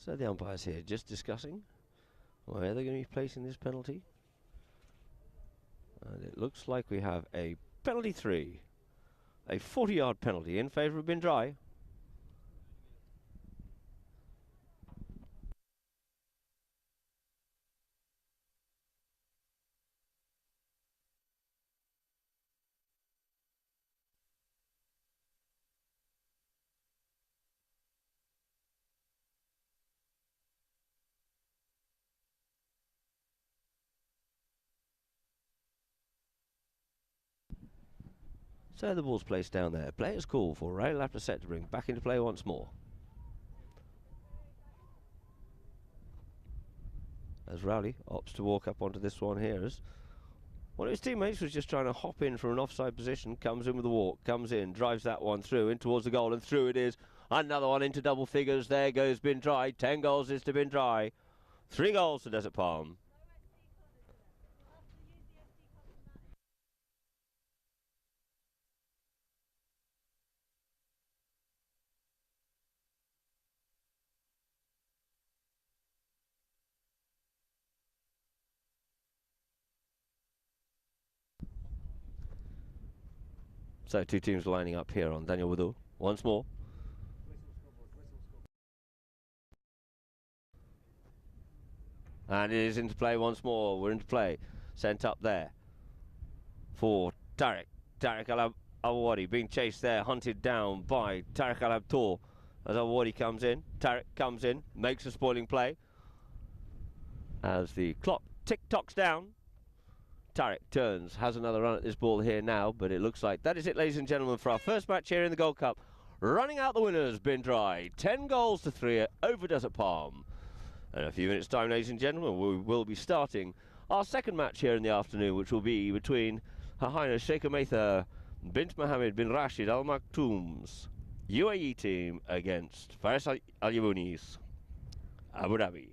So the umpires here just discussing where they're going to be placing this penalty. And it looks like we have a penalty 3. A 40-yard penalty in favour of Drai. So the ball's placed down there. Players call for rail after set to bring back into play once more. As Rowley opts to walk up onto this one here, as one of his teammates was just trying to hop in from an offside position, comes in with a walk, comes in, drives that one through, in towards the goal, and through it is. Another one into double figures. There goes Drai. 10 goals is to Drai. 3 goals to Desert Palm. So 2 teams lining up here on Daniel Wudu once more. And it is into play once more. We're into play. Sent up there for Tariq. Tariq Al-Awadi being chased there, hunted down by Tariq Al-Abtor. As Al-Awadi comes in, Tariq comes in, makes a spoiling play. As the clock tick-tocks down, Tariq turns, has another run at this ball here now, but it looks like that is it, ladies and gentlemen, for our first match here in the Gold Cup. Running out the winners, Drai, 10 goals to 3 over Desert Palm. In a few minutes' time, ladies and gentlemen, we will be starting our second match here in the afternoon, which will be between Her Highness Sheikh Maitha bint Mohammed bin Rashid Al Maktoum's UAE team against Faris Al Yabounis, Abu Dhabi.